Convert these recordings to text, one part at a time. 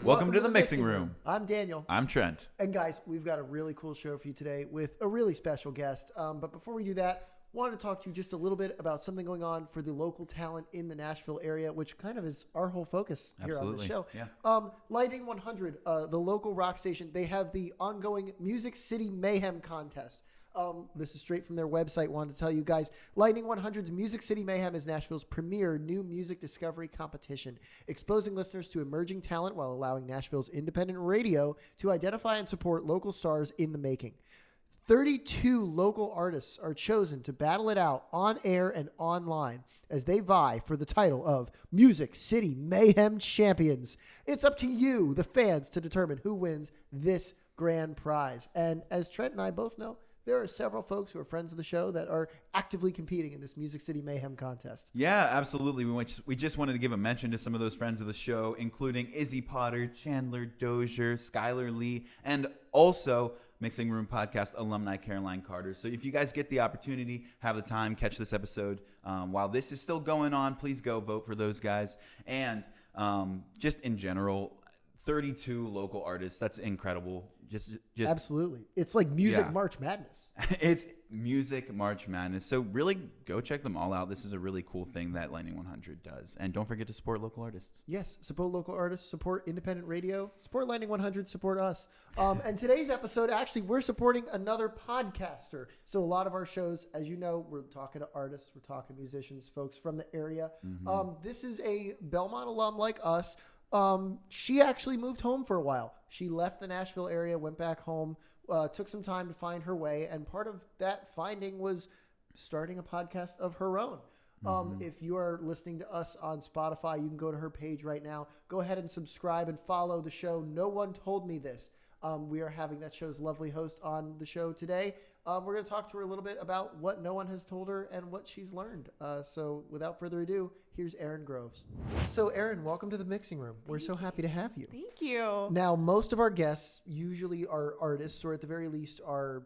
Welcome to the Mixing Room. I'm Daniel. I'm Trent. And guys, we've got a really cool show for you today with a really special guest. But before we do that, wanted to talk to you just a little bit about something going on for the local talent in the Nashville area, which kind of is our whole focus here on the show. Yeah. Lightning 100, the local rock station, they have the ongoing City Mayhem contest. This is straight from their website. Wanted to tell you guys, Lightning 100's Music City Mayhem is Nashville's premier new music discovery competition, exposing listeners to emerging talent while allowing Nashville's independent radio to identify and support local stars in the making. 32 local artists are chosen to battle it out on air and online as they vie for the title of Music City Mayhem Champions. It's up to you, the fans, to determine who wins this grand prize. And as Trent and I both know, there are several folks who are friends of the show that are actively competing in this Music City Mayhem contest. Yeah, absolutely. We just wanted to give a mention to some of those friends of the show, including Izzy Potter, Chandler Dozier, Skylar Lee, and also Mixing Room Podcast alumni Caroline Carter. So if you guys get the opportunity, have the time, catch this episode while this is still going on, please go vote for those guys. And just in general, 32 local artists, that's incredible. Just absolutely. It's like music March Madness. It's music March Madness. So really go check them all out. This is a really cool thing that Lightning 100 does. And don't forget to support local artists. Yes, support local artists, support independent radio, support Lightning 100, support us. And today's episode, actually, we're supporting another podcaster. So a lot of our shows, as you know, we're talking to artists, we're talking to musicians, folks from the area. Mm-hmm. This is a Belmont alum like us. She actually moved home for a while. She left the Nashville area, went back home, took some time to find her way. And part of that finding was starting a podcast of her own. If you are listening to us on Spotify, you can go to her page right now. Go ahead and subscribe and follow the show. No One Told Me This. We are having that show's lovely host on the show today. We're going to talk to her a little bit about what no one has told her and what she's learned. So without further ado, here's Aryn Groves. So Aryn, welcome to the Mixing Room. We're so happy to have you. Thank you. Now, most of our guests usually are artists, or at the very least are,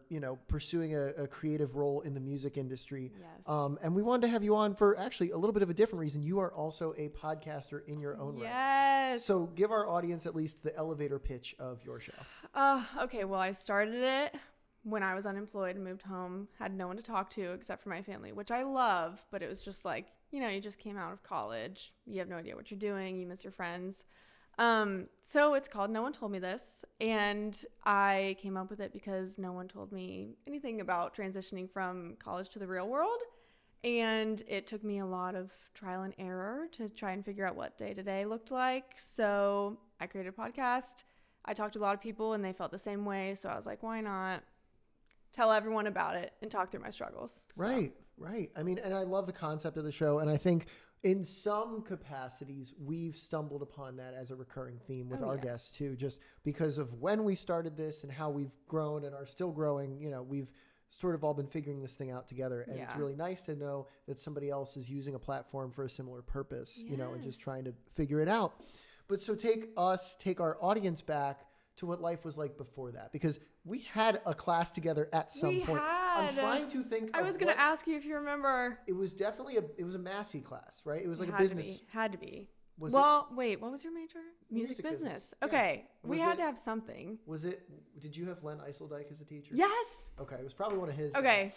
pursuing a creative role in the music industry. Yes. And we wanted to have you on for actually a little bit of a different reason. You are also a podcaster in your own right. Yes. So give our audience at least the elevator pitch of your show. Okay. Well, I started it when I was unemployed and moved home, had no one to talk to except for my family, which I love, but it was just like, you just came out of college. You have no idea what you're doing. You miss your friends. So it's called No One Told Me This. And I came up with it because no one told me anything about transitioning from college to the real world. And it took me a lot of trial and error to try and figure out what day-to-day looked like. So I created a podcast. I talked to a lot of people and they felt the same way. So I was like, why not tell everyone about it and talk through my struggles? Right. I mean, and I love the concept of the show. And I think in some capacities, we've stumbled upon that as a recurring theme with our guests too, just because of when we started this and how we've grown and are still growing. We've sort of all been figuring this thing out together. And it's really nice to know that somebody else is using a platform for a similar purpose, and just trying to figure it out. But so take our audience back to what life was like before that, because we had a class together at some point. I'm trying to think. I was going to ask you if you remember. It was definitely a Massey class, right? It was like a business. Had to be. Wait, what was your major? Music business. Okay. Yeah. We had to have something. Did you have Len Eiseldike as a teacher? Yes. Okay. It was probably one of his. Okay.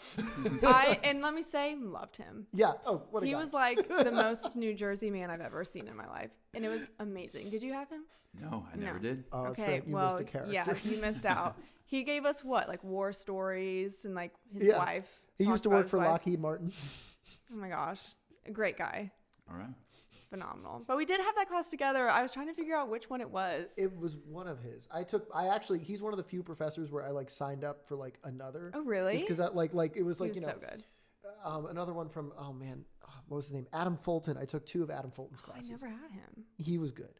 And let me say, loved him. Yeah. Oh, what a guy. He was like the most New Jersey man I've ever seen in my life. And it was amazing. Did you have him? No, I never did. Oh, okay. You missed a character. Yeah, you missed out. He gave us like war stories and like his wife. He used to work for Lockheed Martin. Oh my gosh. A great guy. All right. Phenomenal. But we did have that class together. I was trying to figure out which one it was. It was one of his. He's one of the few professors where I like signed up for like another. Oh, really? Just because like it was like, he was so good. Another one from, what was his name? Adam Fulton. I took 2 of Adam Fulton's classes. I never had him. He was good.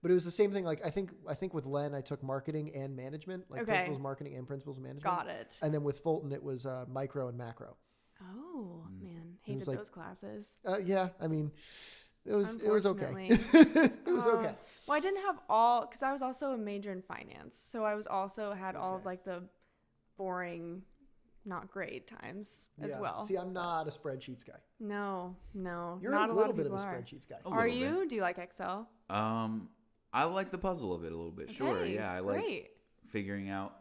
But it was the same thing. Like I think with Len, I took marketing and management, like principles marketing and principles management. Got it. And then with Fulton, it was micro and macro. Oh man, hated those classes. Yeah, I mean, it was okay. It was okay. Well, I didn't have because I was also a major in finance, so I was also had all of like the boring, not great times as well. See, I'm not a spreadsheets guy. No, You're not a lot little of bit of people a are. spreadsheets guy. Are you? Do you like Excel? I like the puzzle of it a little bit. Okay, Sure, yeah, I like great. figuring out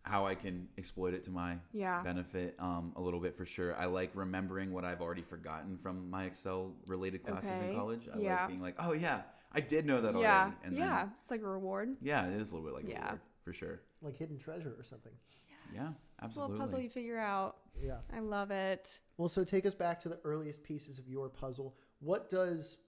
how I can exploit it to my benefit a little bit for sure. I like remembering what I've already forgotten from my Excel related classes in college. I like being like, oh yeah, I did know that already. And then, it's like a reward. yeah, it is a little bit like a reward for sure. Like hidden treasure or something. Yeah, It's absolutely. a little puzzle you figure out. Yeah. I love it. Well, so take us back to the earliest pieces of your puzzle. What does,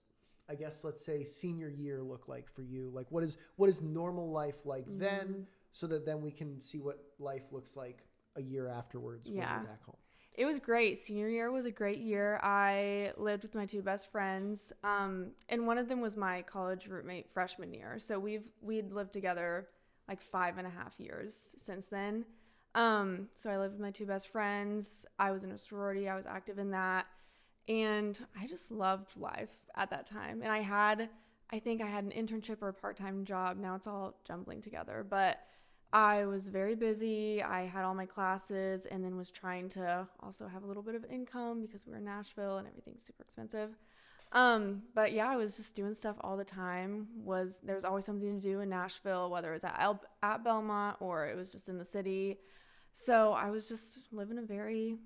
I guess, let's say senior year look like for you? Like what is normal life like then, so that then we can see what life looks like a year afterwards when you're back home? It was great. Senior year was a great year. I lived with my two best friends, and one of them was my college roommate freshman year. So we'd lived together like 5.5 years since then. So I lived with my two best friends. I was in a sorority. I was active in that. And I just loved life at that time. And I think I had an internship or a part-time job. Now it's all jumbling together. But I was very busy. I had all my classes and then was trying to also have a little bit of income because we were in Nashville and everything's super expensive. But yeah, I was just doing stuff all the time. There was always something to do in Nashville, whether it was at Belmont or it was just in the city. So I was just living a very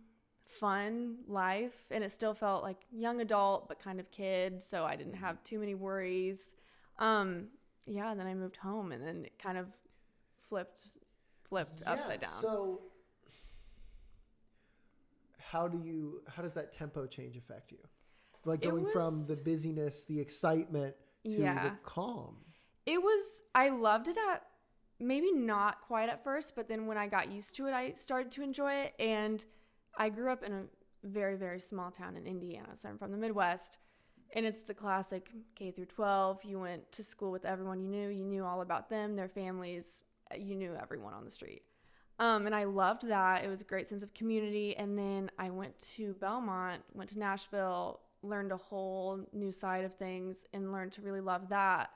fun life, and it still felt like young adult but kind of kid, so I didn't have too many worries. And then I moved home, and then it kind of flipped upside down. So how does that tempo change affect you? Like going from the busyness, the excitement to the calm. I loved it at maybe not quite at first, but then when I got used to it, I started to enjoy it. And I grew up in a very, very small town in Indiana. So I'm from the Midwest, and it's the classic K through 12. You went to school with everyone you knew all about them, their families. You knew everyone on the street. And I loved that. It was a great sense of community. And then I went to Belmont, went to Nashville, learned a whole new side of things, and learned to really love that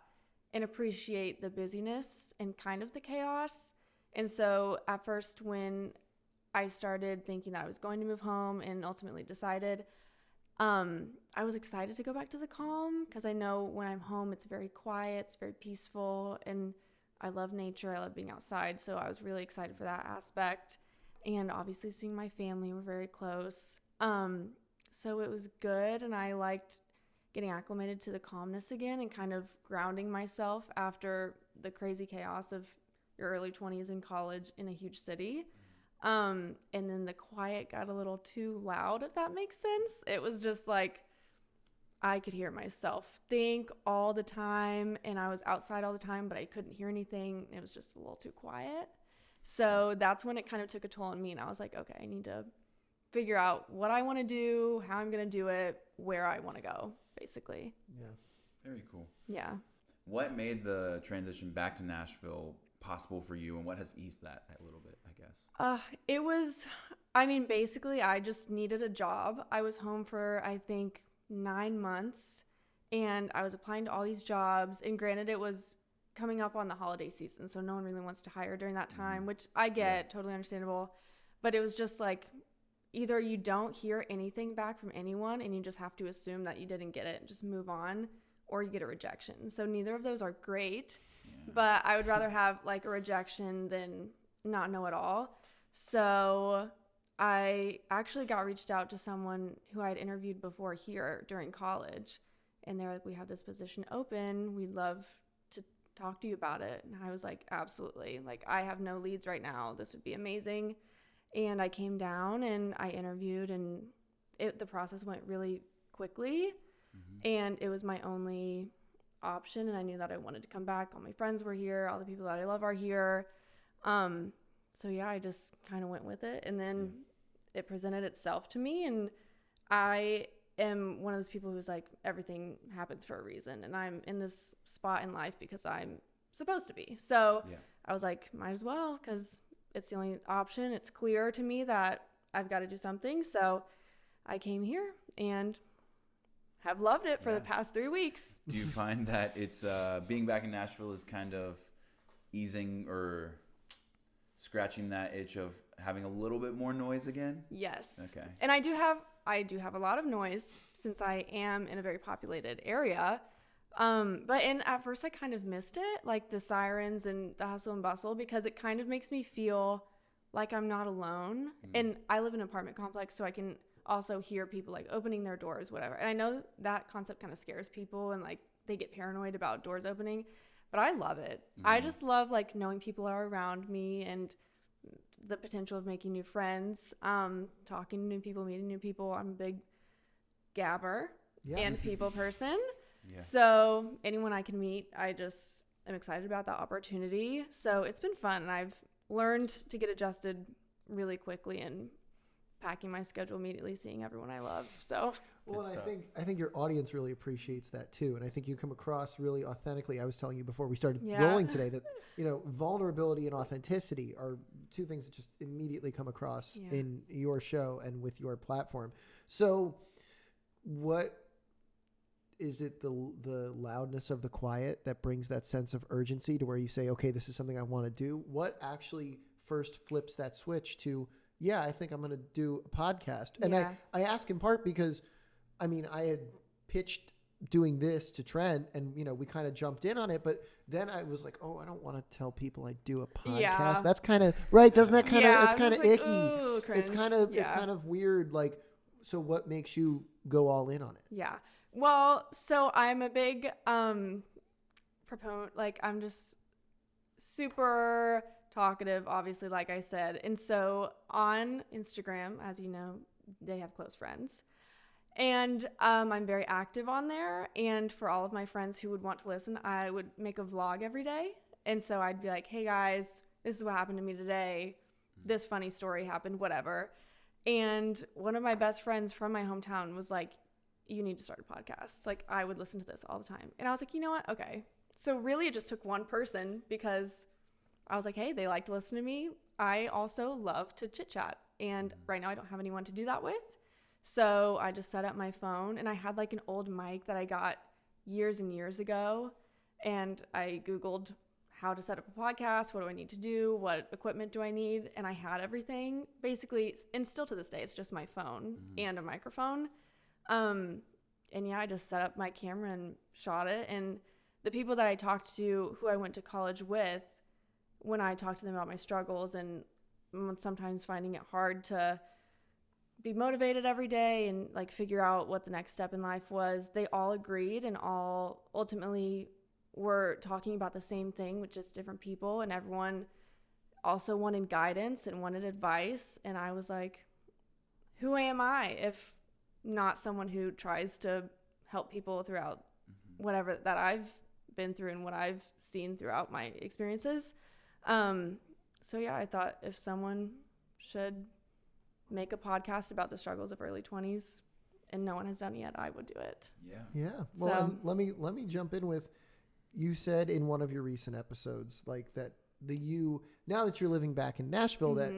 and appreciate the busyness and kind of the chaos. And so at first, when I started thinking that I was going to move home and ultimately decided, I was excited to go back to the calm, because I know when I'm home, it's very quiet, it's very peaceful, and I love nature. I love being outside. So I was really excited for that aspect. And obviously seeing my family, we're very close. So it was good, and I liked getting acclimated to the calmness again and kind of grounding myself after the crazy chaos of your early 20s in college in a huge city. And then the quiet got a little too loud, if that makes sense. It was just like I could hear myself think all the time, and I was outside all the time, but I couldn't hear anything. It was just a little too quiet. So that's when it kind of took a toll on me, and I was like, okay, I need to figure out what I want to do, how I'm going to do it, where I want to go, basically. Yeah. Very cool. Yeah. What made the transition back to Nashville possible for you, and what has eased that a little bit, I guess? It was, basically I just needed a job. I was home for, I think, 9 months, and I was applying to all these jobs, and granted it was coming up on the holiday season, so no one really wants to hire during that time, which I get, totally understandable. But it was just like, either you don't hear anything back from anyone and you just have to assume that you didn't get it and just move on, or you get a rejection. So neither of those are great, but I would rather have like a rejection than not know at all. So I actually got reached out to someone who I had interviewed before here during college, and they're like, we have this position open. We'd love to talk to you about it. And I was like, absolutely. Like, I have no leads right now. This would be amazing. And I came down and I interviewed, and the process went really quickly. And it was my only option, and I knew that I wanted to come back. All my friends were here. All the people that I love are here. So yeah, I just kind of went with it, and then it presented itself to me. And I am one of those people who's like, everything happens for a reason, and I'm in this spot in life because I'm supposed to be. So I was like, might as well, because it's the only option. It's clear to me that I've got to do something. So I came here and have loved it for the past 3 weeks. Do you find that it's being back in Nashville is kind of easing or scratching that itch of having a little bit more noise again? Yes. Okay. And I do have a lot of noise since I am in a very populated area. At first I kind of missed it, like the sirens and the hustle and bustle, because it kind of makes me feel like I'm not alone. And I live in an apartment complex, so I can also hear people like opening their doors, whatever. And I know that concept kind of scares people and like they get paranoid about doors opening, but I love it. I just love like knowing people are around me and the potential of making new friends, talking to new people, meeting new people. I'm a big gabber and people person. Yeah. So anyone I can meet, I just am excited about that opportunity. So it's been fun, and I've learned to get adjusted really quickly and packing my schedule immediately, seeing everyone I love. So well, and I think your audience really appreciates that too, and I think you come across really authentically. I was telling you before we started rolling today that vulnerability and authenticity are two things that just immediately come across in your show and with your platform. So what is it, the loudness of the quiet that brings that sense of urgency to where you say, okay, this is something I want to do? What actually first flips that switch to, I think I'm going to do a podcast? And I ask in part because, I mean, I had pitched doing this to Trent and, we kind of jumped in on it, but then I was like, oh, I don't want to tell people I do a podcast. Yeah. That's kind of, right? Doesn't that kind of, it's kind of icky. Ooh, it's kind of weird. Like, so what makes you go all in on it? Yeah. Well, so I'm a big proponent, like I'm just super talkative, obviously, like I said. And so on Instagram, as you know, they have close friends. And I'm very active on there. And for all of my friends who would want to listen, I would make a vlog every day. And so I'd be like, hey guys, this is what happened to me today. This funny story happened, whatever. And one of my best friends from my hometown was like, you need to start a podcast. Like, I would listen to this all the time. And I was like, you know what? Okay. So really it just took one person, because I was like, hey, they like to listen to me. I also love to chit chat. And right now I don't have anyone to do that with. So I just set up my phone, and I had like an old mic that I got years and years ago. And I Googled how to set up a podcast. What do I need to do? What equipment do I need? And I had everything basically. And still to this day, it's just my phone and a microphone. I just set up my camera and shot it. And the people that I talked to, who I went to college with, when I talked to them about my struggles and sometimes finding it hard to be motivated every day and like figure out what the next step in life was, they all agreed and all ultimately were talking about the same thing with just different people. And everyone also wanted guidance and wanted advice. And I was like, who am I if not someone who tries to help people throughout whatever that I've been through and what I've seen throughout my experiences. I thought if someone should make a podcast about the struggles of early 20s and no one has done it yet, I would do it. Yeah. Well, let me jump in with, you said in one of your recent episodes, like that the you, now that you're living back in Nashville, that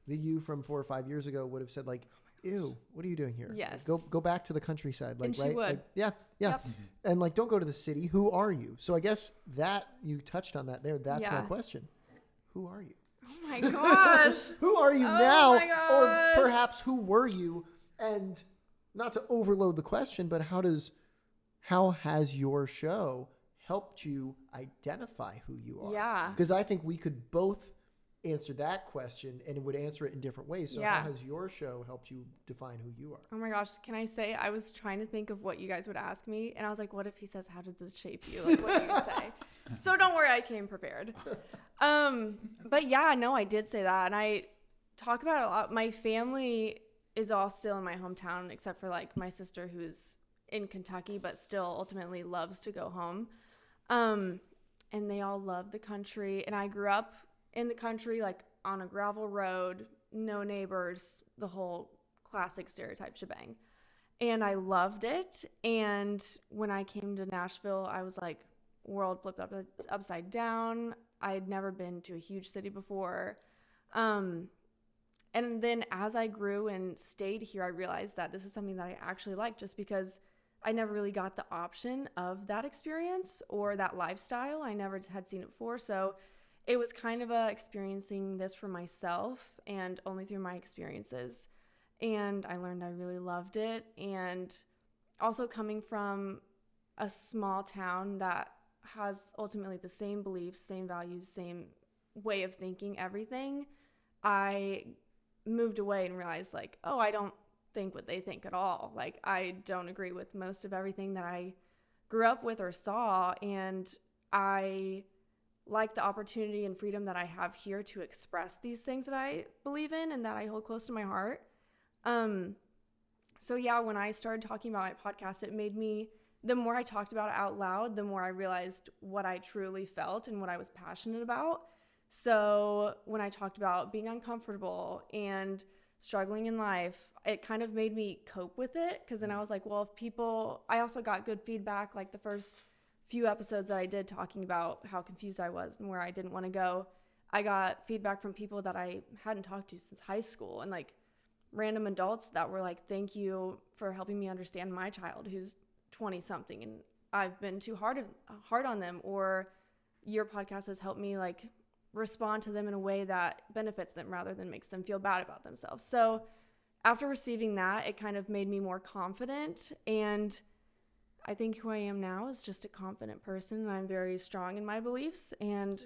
the you from 4 or 5 years ago would have said like, ew, what are you doing here? Yes. Like, go back to the countryside. Like, and she right? would. Like, yeah. Yep. And like, don't go to the city. Who are you? So I guess that you touched on that there. That's my question. Who are you? Oh my gosh. Who are you now? Or perhaps who were you? And not to overload the question, but how has your show helped you identify who you are? Yeah. Because I think we could both answer that question and it would answer it in different ways. So how has your show helped you define who you are? Oh my gosh. Can I say, I was trying to think of what you guys would ask me. And I was like, what if he says, how did this shape you? Like, what do you say? So don't worry, I came prepared. But yeah, no, I did say that. And I talk about it a lot. My family is all still in my hometown, except for like my sister who's in Kentucky, but still ultimately loves to go home. And they all love the country. And I grew up in the country, like on a gravel road, no neighbors, the whole classic stereotype shebang. And I loved it. And when I came to Nashville, I was like, world flipped upside down. I had never been to a huge city before. And then as I grew and stayed here, I realized that this is something that I actually like, just because I never really got the option of that experience or that lifestyle. I never had seen it before. So it was kind of experiencing this for myself and only through my experiences. And I learned I really loved it. And also coming from a small town that has ultimately the same beliefs, same values, same way of thinking, everything, I moved away and realized like, oh, I don't think what they think at all. Like, I don't agree with most of everything that I grew up with or saw, and I like the opportunity and freedom that I have here to express these things that I believe in and that I hold close to my heart. So yeah, when I started talking about my podcast, it made me, the more I talked about it out loud, the more I realized what I truly felt and what I was passionate about. So when I talked about being uncomfortable and struggling in life, it kind of made me cope with it, because then I was like, well, if people, I also got good feedback, like the first few episodes that I did talking about how confused I was and where I didn't want to go. I got feedback from people that I hadn't talked to since high school, and like random adults that were like, thank you for helping me understand my child who's 20 something and I've been too hard on them, or your podcast has helped me like respond to them in a way that benefits them rather than makes them feel bad about themselves. So after receiving that, it kind of made me more confident, and I think who I am now is just a confident person, and I'm very strong in my beliefs and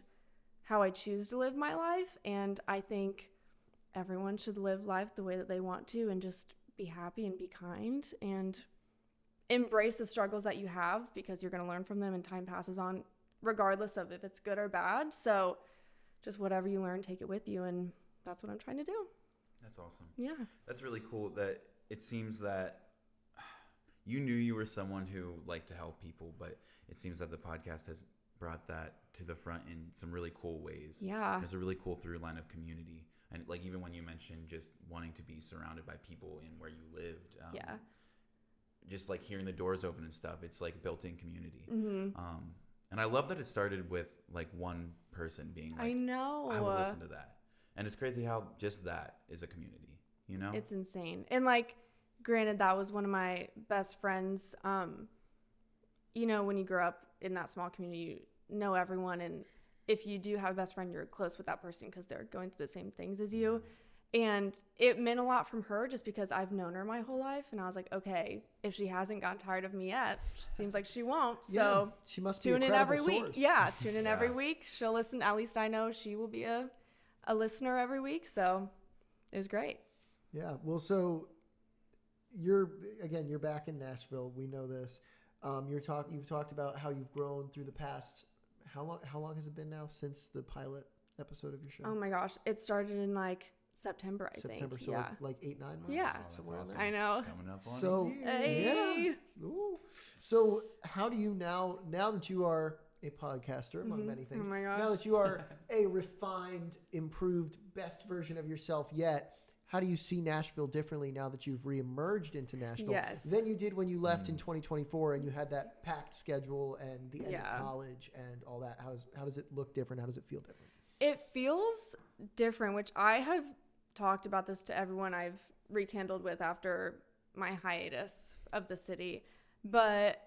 how I choose to live my life. And I think everyone should live life the way that they want to, and just be happy and be kind and embrace the struggles that you have, because you're going to learn from them and time passes on regardless of if it's good or bad. So just whatever you learn, take it with you, and that's what I'm trying to do. That's awesome. Yeah. That's really cool that it seems that you knew you were someone who liked to help people, but it seems that the podcast has brought that to the front in some really cool ways. Yeah. There's a really cool through line of community. And like, even when you mentioned just wanting to be surrounded by people in where you lived, Yeah. just like hearing the doors open and stuff, it's like built-in community. Mm-hmm. And I love that it started with like one person being like, I know. I would listen to that. And it's crazy how just that is a community, you know? It's insane. And like, granted, that was one of my best friends. You know, when you grow up in that small community, you know everyone, and if you do have a best friend, you're close with that person because they're going through the same things as you. And it meant a lot from her just because I've known her my whole life, and I was like, okay, if she hasn't gotten tired of me yet, seems like she won't. So she must be tune in every week. source. Yeah, tune in every week. She'll listen. At least I know she will be a listener every week. So it was great. Yeah. Well, so you're back in Nashville. We know this. You've talked about how you've grown through the past. How long has it been now since the pilot episode of your show? Oh my gosh, it started in like September, I think. September, so yeah. like 8-9 months. Yeah. Oh, that's somewhere awesome. I know. Coming up on So it. Hey. yeah. Ooh. So how do you now that you are a podcaster among many things, Oh my gosh. now that you are a refined, improved, best version of yourself yet, how do you see Nashville differently now that you've reemerged into Nashville Yes. than you did when you left in 2024 and you had that packed schedule and the end of college and all that? How does it look different? How does it feel different? It feels different, which I have talked about this to everyone I've rekindled with after my hiatus of the city. But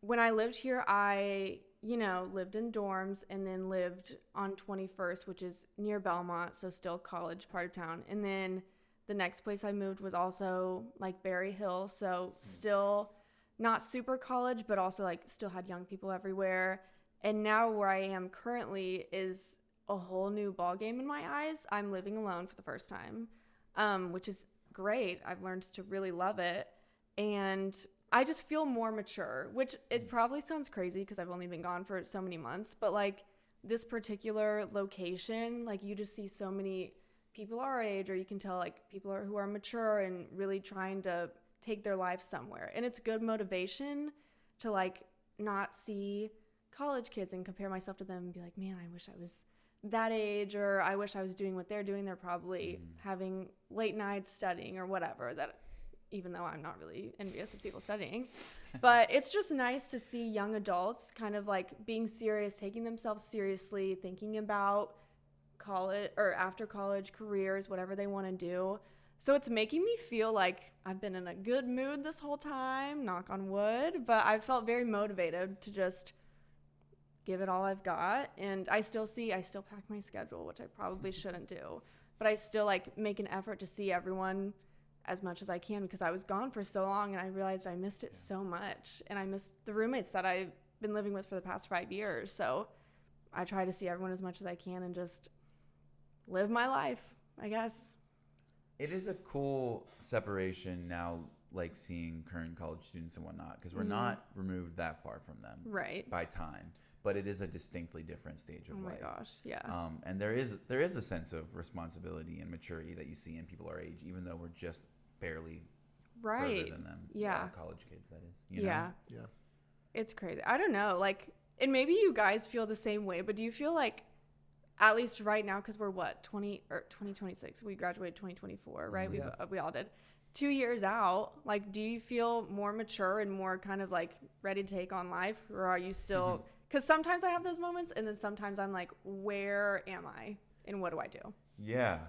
when I lived here, I, lived in dorms and then lived on 21st, which is near Belmont, so still college part of town. And then the next place I moved was also like Berry Hill, so still not super college, but also like still had young people everywhere. And now where I am currently is a whole new ball game in my eyes. I'm living alone for the first time, which is great. I've learned to really love it. And I just feel more mature, which it probably sounds crazy because I've only been gone for so many months, but like this particular location, like you just see so many people our age, or you can tell like people who are mature and really trying to take their life somewhere. And it's good motivation to like not see college kids and compare myself to them and be like, man, I wish I was that age, or I wish I was doing what they're doing. They're probably having late nights studying or whatever, that even though I'm not really envious of people studying. But it's just nice to see young adults kind of like being serious, taking themselves seriously, thinking about college or after college careers, whatever they want to do. So it's making me feel like I've been in a good mood this whole time, knock on wood, but I felt very motivated to just give it all I've got. And I still pack my schedule, which I probably shouldn't do, but I still like make an effort to see everyone as much as I can because I was gone for so long and I realized I missed it so much. And I missed the roommates that I've been living with for the past 5 years. So I try to see everyone as much as I can and just live my life, I guess. It is a cool separation now, like seeing current college students and whatnot, because we're not removed that far from them by time. But it is a distinctly different stage of life. Oh my gosh, yeah. And there is a sense of responsibility and maturity that you see in people our age, even though we're just barely further than them. Yeah. College kids, that is. You know? Yeah. It's crazy. I don't know. Like, and maybe you guys feel the same way, but do you feel like, at least right now, because we're 2026, we graduated 2024, right? We all did. 2 years out, like, do you feel more mature and more kind of like ready to take on life, or are you still? Because sometimes I have those moments, and then sometimes I'm like, where am I, and what do I do? Yeah.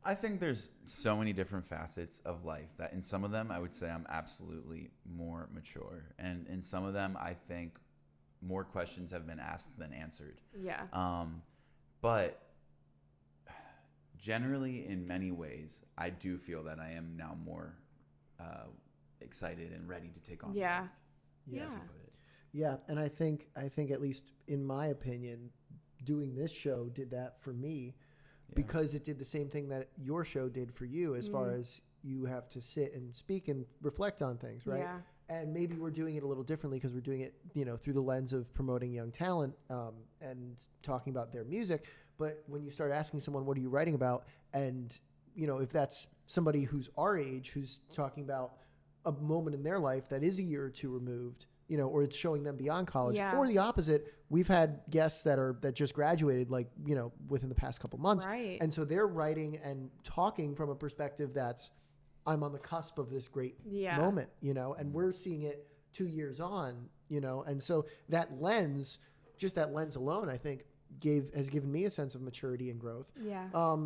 I think there's so many different facets of life that in some of them, I would say I'm absolutely more mature. And in some of them, I think more questions have been asked than answered. Yeah. But generally, in many ways, I do feel that I am now more excited and ready to take on life. Yeah. As you put it. Yeah, and I think at least in my opinion, doing this show did that for me because it did the same thing that your show did for you as far as you have to sit and speak and reflect on things, right? Yeah. And maybe we're doing it a little differently because we're doing it, through the lens of promoting young talent and talking about their music. But when you start asking someone, what are you writing about? And, if that's somebody who's our age, who's talking about a moment in their life that is a year or two removed, or it's showing them beyond college, or the opposite. We've had guests that just graduated, like, within the past couple months. Right. And so they're writing and talking from a perspective that's, I'm on the cusp of this great moment, and we're seeing it 2 years on, and so that lens, just that lens alone, I think has given me a sense of maturity and growth. Yeah.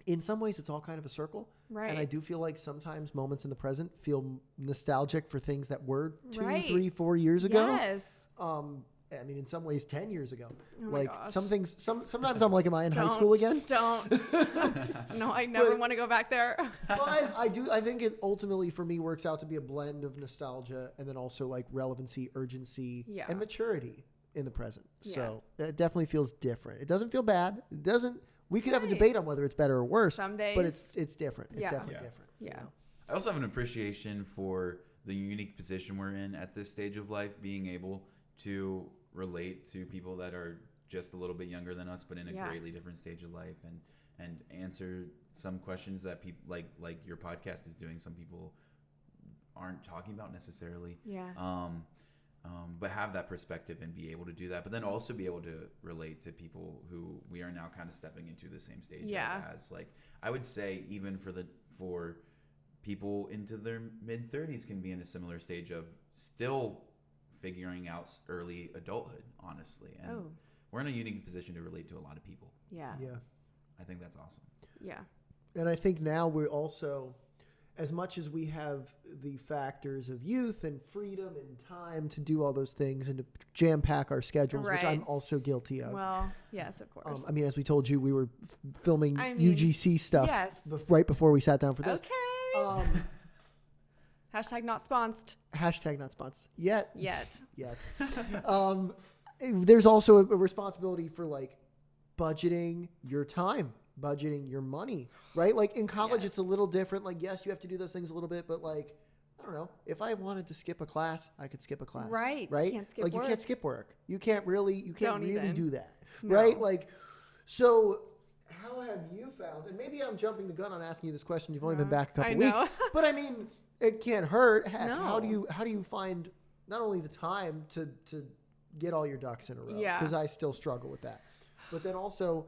In some ways it's all kind of a circle. Right. And I do feel like sometimes moments in the present feel nostalgic for things that were 2, 3, 4 years ago. Yes. I mean, in some ways 10 years ago. Oh my like gosh. some things, sometimes I'm like, am I in high school again? Don't. No, I never want to go back there. Well, I think it ultimately for me works out to be a blend of nostalgia and then also like relevancy, urgency, and maturity in the present. Yeah. So it definitely feels different. It doesn't feel bad. It doesn't. We could have a debate on whether it's better or worse. Some days. But it's different. It's definitely different. Yeah. I also have an appreciation for the unique position we're in at this stage of life, being able to relate to people that are just a little bit younger than us, but in a greatly different stage of life, and answer some questions that people like your podcast is doing. Some people aren't talking about necessarily. Yeah. But have that perspective and be able to do that, but then also be able to relate to people who we are now kind of stepping into the same stage as. Like, I would say even for people into their mid 30s can be in a similar stage of still figuring out early adulthood, honestly. And we're in a unique position to relate to a lot of people. Yeah. Yeah. I think that's awesome. Yeah. And I think now we're also, as much as we have the factors of youth and freedom and time to do all those things and to jam pack our schedules, which I'm also guilty of. Well, yes, of course. I mean, as we told you, we were filming UGC stuff right before we sat down for this. Okay. Hashtag not sponsored. Hashtag not sponsored. Yet. Yet. There's also a responsibility for like budgeting your time, budgeting your money, right? Like in college, it's a little different. Like, yes, you have to do those things a little bit, but like, I don't know. If I wanted to skip a class, I could skip a class. Right. Right. You can't skip like work. You can't skip work. You can't really do that. No. Right. Like, so how have you found, and maybe I'm jumping the gun on asking you this question. You've only been back a couple weeks, but I mean, it can't hurt. Heck, No. how do you find not only the time to get all your ducks in a row? Yeah. Because I still struggle with that. But then also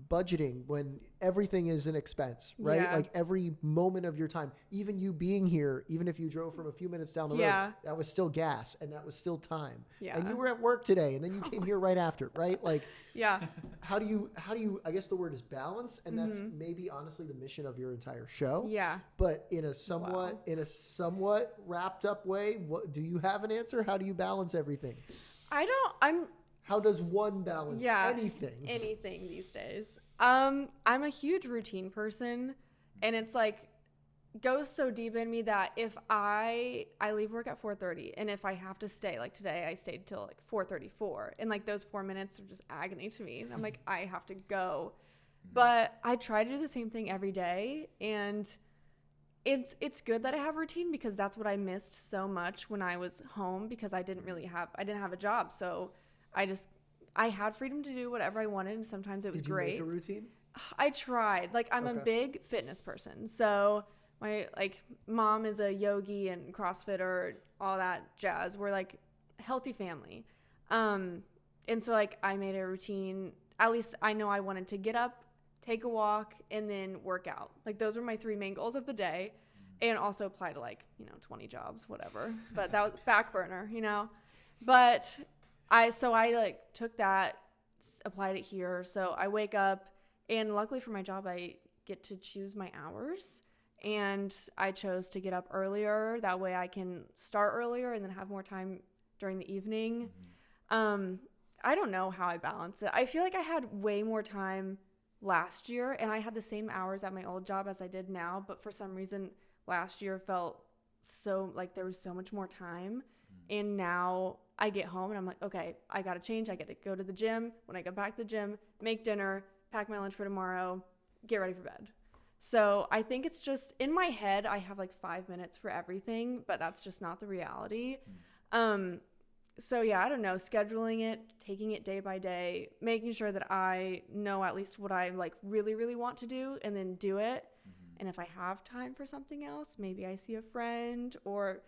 budgeting when everything is an expense, right? Yeah. Like every moment of your time, even you being here, even if you drove from a few minutes down the road, that was still gas and that was still time. Yeah. And you were at work today and then you came here right after, right? Like, Yeah. how do you, I guess the word is balance, and that's maybe honestly the mission of your entire show. Yeah. But in a somewhat wrapped up way, do you have an answer? How do you balance everything? How does one balance anything? Anything these days. I'm a huge routine person, and it's like goes so deep in me that if I leave work at 4:30, and if I have to stay, like today I stayed till like 4:34, and like those 4 minutes are just agony to me. And I'm like, I have to go. But I try to do the same thing every day, and it's good that I have a routine, because that's what I missed so much when I was home, because I didn't have a job. So I had freedom to do whatever I wanted, and sometimes it was great. Did you make a routine? I tried. Like, I'm a big fitness person. So my mom is a yogi and CrossFitter, all that jazz. We're like a healthy family. And so like I made a routine. At least I know I wanted to get up, take a walk, and then work out. Like, those were my 3 main goals of the day, and also apply to 20 jobs, whatever. But that was back burner, But I took that, applied it here. So I wake up, and luckily for my job, I get to choose my hours. And I chose to get up earlier. That way I can start earlier and then have more time during the evening. I don't know how I balance it. I feel like I had way more time last year, and I had the same hours at my old job as I did now. But for some reason, last year felt so like there was so much more time. And now I get home and I'm like, okay, I got to change. I get to go to the gym. When I get back to the gym, make dinner, pack my lunch for tomorrow, get ready for bed. So I think it's just in my head, I have like 5 minutes for everything, but that's just not the reality. So yeah, I don't know, scheduling it, taking it day by day, making sure that I know at least what I like really, really want to do, and then do it. And if I have time for something else, maybe I see a friend, or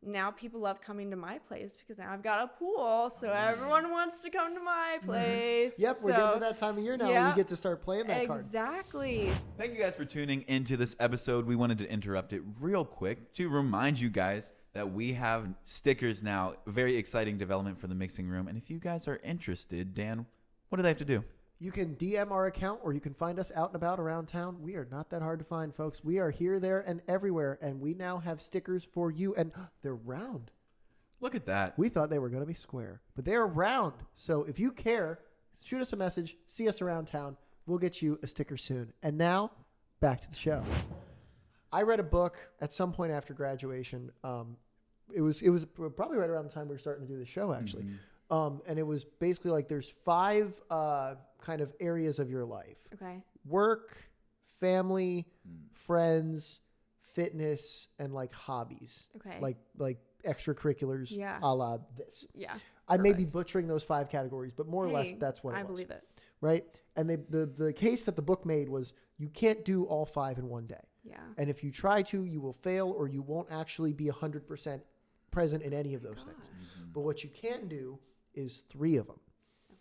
now people love coming to my place because now I've got a pool, so everyone wants to come to my place. Yep, we're getting to that time of year now where you get to start playing that card. Exactly. Thank you guys for tuning into this episode. We wanted to interrupt it real quick to remind you guys that we have stickers now. Very exciting development for the mixing room. And if you guys are interested, Dan, what do they have to do? You can DM our account, or you can find us out and about around town. We are not that hard to find, folks. We are here, there, and everywhere. And we now have stickers for you. And they're round. Look at that. We thought they were going to be square, but they're round. So if you care, shoot us a message. See us around town. We'll get you a sticker soon. And now, back to the show. I read a book at some point after graduation. It was probably right around the time we were starting to do the show, actually. And it was basically like there's 5 kind of areas of your life. Okay. Work, family, friends, fitness, and like hobbies. Okay. Like extracurriculars, a la this. Yeah. I may be butchering those 5 categories, but more or less that's what it was. I believe it. Right? And the case that the book made was you can't do all 5 in one day. Yeah. And if you try to, you will fail, or you won't actually be 100% present in any of those things. But what you can do is 3 of them.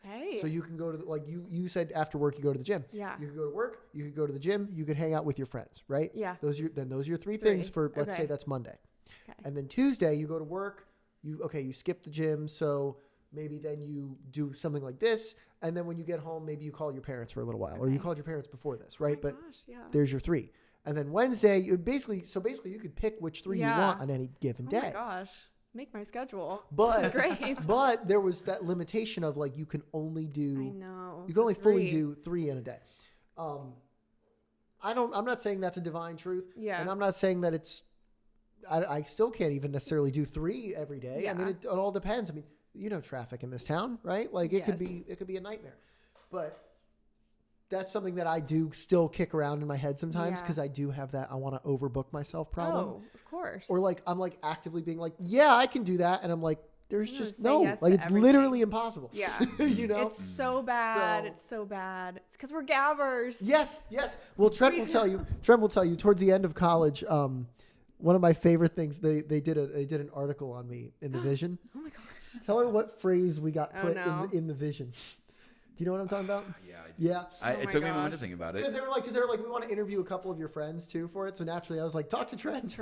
Okay. So you can go to you said after work you go to the gym. Yeah. You could go to work, you could go to the gym, you could hang out with your friends, right? Yeah. Those are your 3 things for, let's say that's Monday. Okay. And then Tuesday you go to work, you skip the gym, so maybe then you do something like this, and then when you get home, maybe you call your parents for a little while, or you called your parents before this, right? Oh my gosh, yeah. There's your 3. And then Wednesday, you basically you could pick which 3 you want on any given day. Oh my gosh. Make my schedule. But this is great. But there was that limitation of like you can only do. I know. You can only fully do 3 in a day. I'm not saying that's a divine truth. Yeah. And I'm not saying that it's. I still can't even necessarily do 3 every day. Yeah. I mean, it all depends. I mean, traffic in this town, right? Like it could be a nightmare, but. That's something that I do still kick around in my head sometimes because I do have that I want to overbook myself problem. Oh, of course. Or like I'm like actively being like, yeah, I can do that, and I'm like, there's just no, yes like it's everything. literally impossible. Yeah, It's so bad. It's so bad. It's because we're gabbers. Yes. Well, Trent will tell you. Trent will tell you. Towards the end of college, one of my favorite things they did an article on me in the Vision. Oh my gosh. Tell her what phrase we got put in the Vision. Do you know what I'm talking about? Yeah, I do. Yeah. It took me a moment to think about it. Because they were like, we want to interview a couple of your friends too for it. So naturally, I was like, talk to Trent.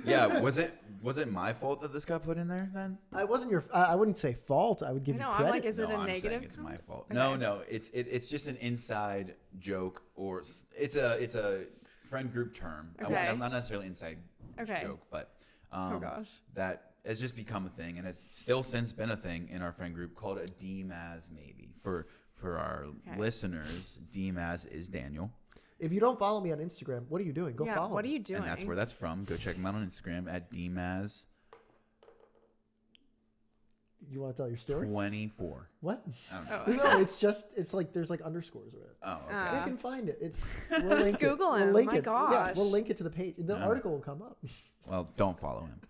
Yeah. Was it my fault that this got put in there then? I wasn't your. I wouldn't say fault. I would give you credit. I'm like, is it a I'm negative? saying it's my fault. Okay. No. It's just an inside joke, or it's a friend group term. Okay. Not necessarily inside joke, but oh gosh, that has just become a thing, and it's still since been a thing in our friend group called a DMAS maybe for our listeners. DMAS is Daniel. If you don't follow me on Instagram, what are you doing? Go follow What me. are you doing? And that's where that's from. Go check them out on Instagram at DMAZ24. You want to tell your story? What? I don't know. No, it's like there's like underscores with it. Oh, okay. They can find it. It's Just link Google it. him. We'll link My it. gosh. Yeah, we'll link it to the page. The Yeah. article will come up. Well, don't follow him.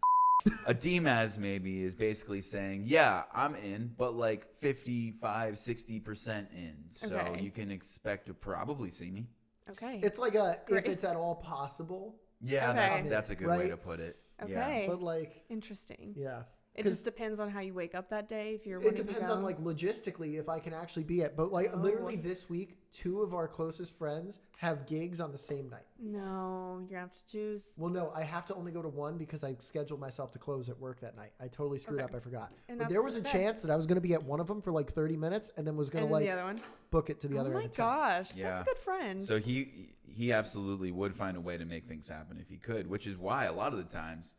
A DMAZ maybe is basically saying, yeah, I'm in, but like 55, 60% in. So Okay. you can expect to probably see me. Okay. It's like if Grace. it's at all possible. Yeah, Okay. that's a good way to put it. Yeah. Okay. But like, Interesting. yeah. It 'Cause just depends on how you wake up that day. If you're it wanting to depends go. on like logistically if I can actually be at. But like Oh. literally this week, 2 of our closest friends have gigs on the same night. No, you're gonna have to choose. Well, no, I have to only go to one because I scheduled myself to close at work that night. I totally screwed Okay. up. I forgot. And But there that's was a okay. chance that I was going to be at one of them for like 30 minutes and then was going And to then like the other one. book it to the Oh other my end of town. gosh, Yeah. that's a good friend. So he absolutely would find a way to make things happen if he could, which is why a lot of the times,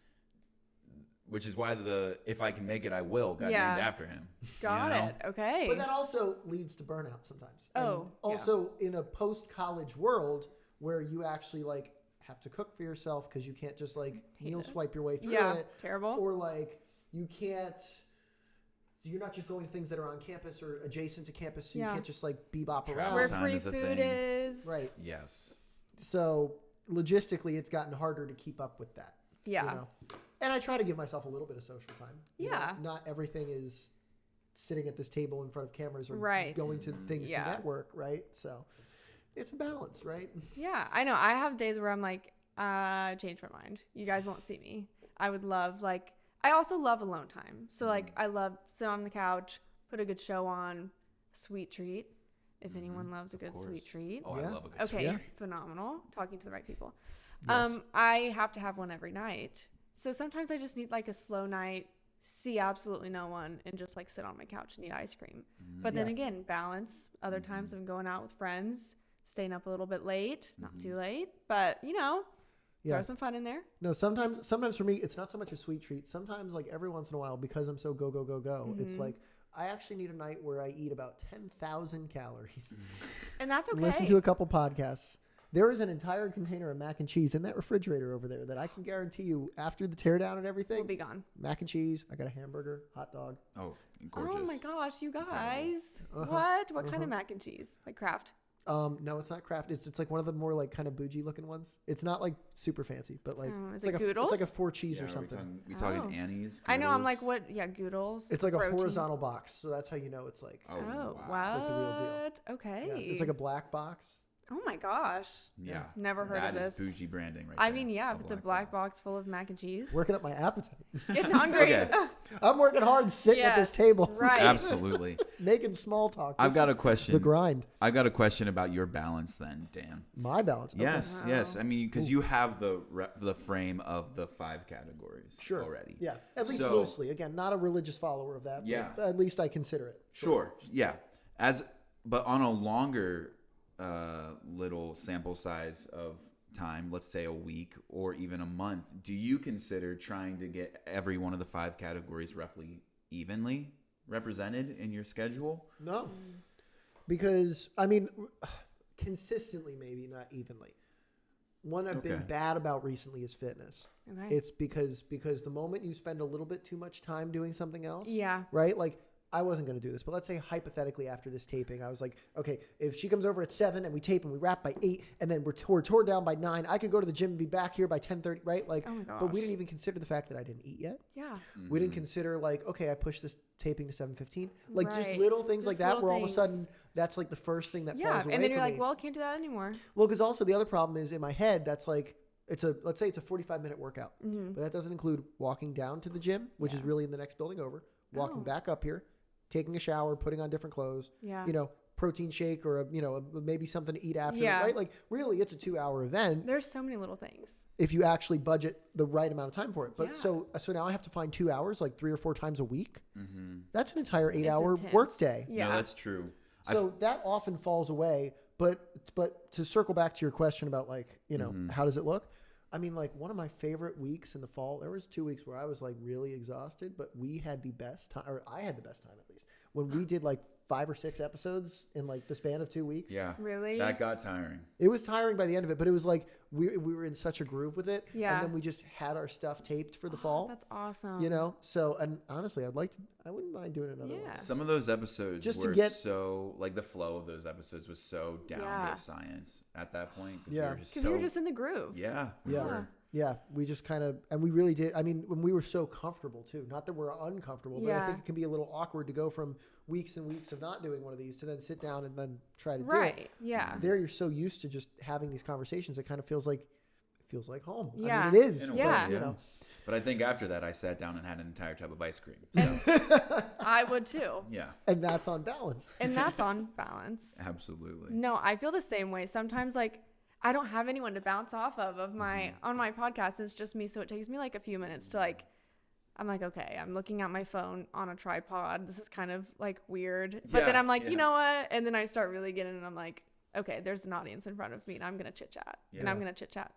the if I can make it, I will got Yeah. named after him. Got you know? it. Okay. But that also leads to burnout sometimes. And Oh, yeah. also in a post-college world where you actually like have to cook for yourself because you can't just like Hate meal it. swipe your way through Yeah, it, terrible. or like you can't. So you're not just going to things that are on campus or adjacent to campus, so you Yeah. can't just like bebop Travel around. Where time free is a food thing. is. Right. Yes. So logistically, it's gotten harder to keep up with that. Yeah. You know? And I try to give myself a little bit of social time. You know, Yeah. not everything is sitting at this table in front of cameras or Right. going to things Yeah. to network, right? So it's a balance, right? Yeah, I know. I have days where I'm like, I changed my mind. You guys won't see me. I would love I also love alone time. So like I love sit on the couch, put a good show on, sweet treat. If anyone loves a good course. sweet treat. Oh, Yeah. I love a good Okay, sweet treat. phenomenal. Talking to the right people. Yes. I have to have one every night. So sometimes I just need like a slow night, see absolutely no one, and just like sit on my couch and eat ice cream. But then Yeah. again, balance. Other times I'm going out with friends, staying up a little bit late, not too late, but Yeah. throw some fun in there. No, sometimes for me, it's not so much a sweet treat. Sometimes, like every once in a while, because I'm so go, go, go, go, Mm-hmm. it's like I actually need a night where I eat about 10,000 calories. And that's okay. Listen to a couple podcasts. There is an entire container of mac and cheese in that refrigerator over there that I can guarantee you after the teardown and everything, We'll be gone. mac and cheese, I got a hamburger, hot dog. Oh, gorgeous. Oh my gosh, you guys. Uh-huh. What kind of mac and cheese? Like Kraft? No, it's not Kraft. It's like one of the more like kind of bougie looking ones. It's not like super fancy, but like Oh, is it's it like Goodles? it's like a 4 cheese Yeah, or something. We talking Oh. Annie's? I know. I'm Goodles? like, what? Yeah, Goodles. It's like a protein. horizontal box, so that's how you know it's like. Oh, Oh, wow. what? It's like the real deal. Okay. Yeah, it's like a black box. Oh my gosh. Yeah. Never heard That of is this. bougie branding right I there. mean, yeah, if it's a black box full of mac and cheese. Working up my appetite. Getting hungry. Okay. I'm working hard sitting at this Yes, table, Right. Absolutely. making small talk. I've This got a is question. The grind. I've got a question about your balance then, Dan. My balance. Okay. Yes, Wow. yes. I mean, because you have the frame of the 5 categories Sure. already. Yeah. At least So- loosely. Again, not a religious follower of that. but Yeah. At least I consider it. Sure. Yeah. But on a longer little sample size of time, let's say a week or even a month, do you consider trying to get every one of the 5 categories roughly evenly represented in your schedule? No. Because, I mean, consistently, maybe, not evenly. One I've been Okay. bad about recently is fitness. Okay. It's because the moment you spend a little bit too much time doing something else, Yeah. right? Like, I wasn't going to do this, but let's say hypothetically after this taping, I was like, okay, if she comes over at 7 and we tape and we wrap by 8 and then we're tore down by 9, I could go to the gym and be back here by 10:30, right? Like, Oh my but we gosh. didn't even consider the fact that I didn't eat yet. Yeah. We didn't consider like, okay, I pushed this taping to 7:15. Like just Right. little things like Just that little where all of a things. sudden that's like the first thing that Yeah. falls away And then you're from like, me. well, I can't do that anymore. Well, because also the other problem is in my head, that's like, let's say it's a 45-minute workout, Mm-hmm. but that doesn't include walking down to the gym, which is really in the next building over, walking Oh. back up here, taking a shower, putting on different clothes, Yeah. protein shake or maybe something to eat after, Yeah. right? Like really it's a 2-hour event There's so many little things. if you actually budget the right amount of time for it. But Yeah. so now I have to find 2 hours, like 3 or 4 times a week. Mm-hmm. That's an entire It's 8-hour intense. work day. Yeah. No, that's true. So that often falls away. But to circle back to your question about like, how does it look? I mean, like one of my favorite weeks in the fall, there was 2 weeks where I was like really exhausted, but we had the best time, or I had the best time at least, when we did like 5 or 6 episodes in like the span of 2 weeks. Yeah. Really? That got tiring. It was tiring by the end of it, but it was like we were in such a groove with it. Yeah. And then we just had our stuff taped for the fall. That's awesome. You know? So, and honestly, I wouldn't mind doing another one. Some of those episodes Just to were get- so, like the flow of those episodes was so down Yeah. to science at that point. Yeah. Because you were just in the groove. Yeah. we Yeah. were. Yeah, we just kind of, and we really did. I mean, when we were so comfortable too, not that we're uncomfortable, but I Yeah. think it can be a little awkward to go from weeks and weeks of not doing one of these to then sit down and then try to do it. Right. Yeah. There, you're so used to just having these conversations, it kind of feels like home. Yeah. I mean, it is. In a Yeah. way, You know, But I think after that, I sat down and had an entire tub of ice cream. So, I would too. yeah, and that's on balance. And that's on balance. absolutely. No, I feel the same way. Sometimes like I don't have anyone to bounce off of my on my podcast. It's just me, so it takes me like a few minutes to like. I'm like, okay, I'm looking at my phone on a tripod. This is kind of like weird. But then Yeah, I'm like, yeah. you know what? And then I start really getting it and I'm like, okay, there's an audience in front of me and I'm going to chit chat. And Yeah. I'm going to chit chat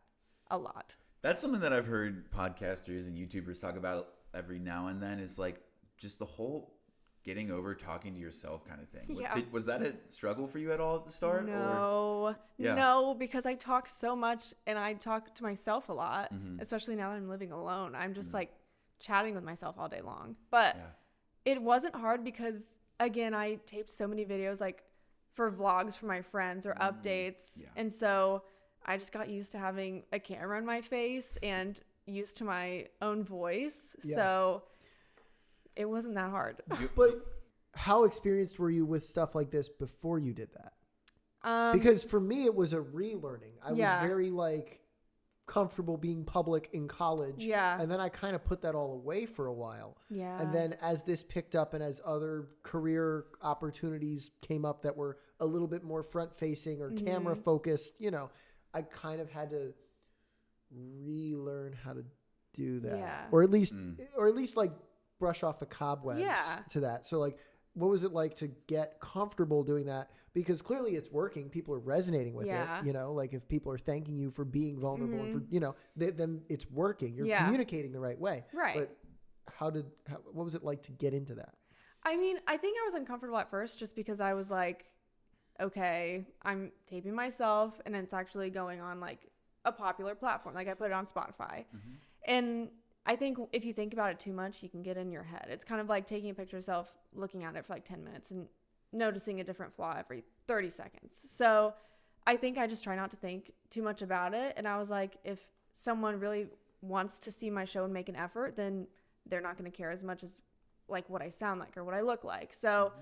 a lot. That's something that I've heard podcasters and YouTubers talk about every now and then is like just the whole getting over talking to yourself kind of thing. Yeah. Was that a struggle for you at all at the start? Or? No, Yeah. no, because I talk so much and I talk to myself a lot, Mm-hmm. especially now that I'm living alone. I'm just like chatting with myself all day long. But Yeah. it wasn't hard because, again, I taped so many videos like for vlogs for my friends or updates. Yeah. And so I just got used to having a camera in my face and used to my own voice. Yeah. So it wasn't that hard. But how experienced were you with stuff like this before you did that? Because for me, it was a relearning. I Yeah. was very like comfortable being public in college. Yeah. And then I kind of put that all away for a while. Yeah. And then as this picked up and as other career opportunities came up that were a little bit more front facing or camera focused, you know, I kind of had to relearn how to do that. Yeah. Or at least like brush off the cobwebs Yeah. to that. So like, what was it like to get comfortable doing that? Because clearly it's working. People are resonating with Yeah. it. You know, like if people are thanking you for being vulnerable and for, you know, then it's working. You're Yeah. communicating the right way. Right. But what was it like to get into that? I mean, I think I was uncomfortable at first just because I was like, okay, I'm taping myself and it's actually going on like a popular platform. Like I put it on Spotify. And I think if you think about it too much, you can get in your head. It's kind of like taking a picture of yourself, looking at it for like 10 minutes and noticing a different flaw every 30 seconds. So I think I just try not to think too much about it. And I was like, if someone really wants to see my show and make an effort, then they're not going to care as much as like what I sound like or what I look like. So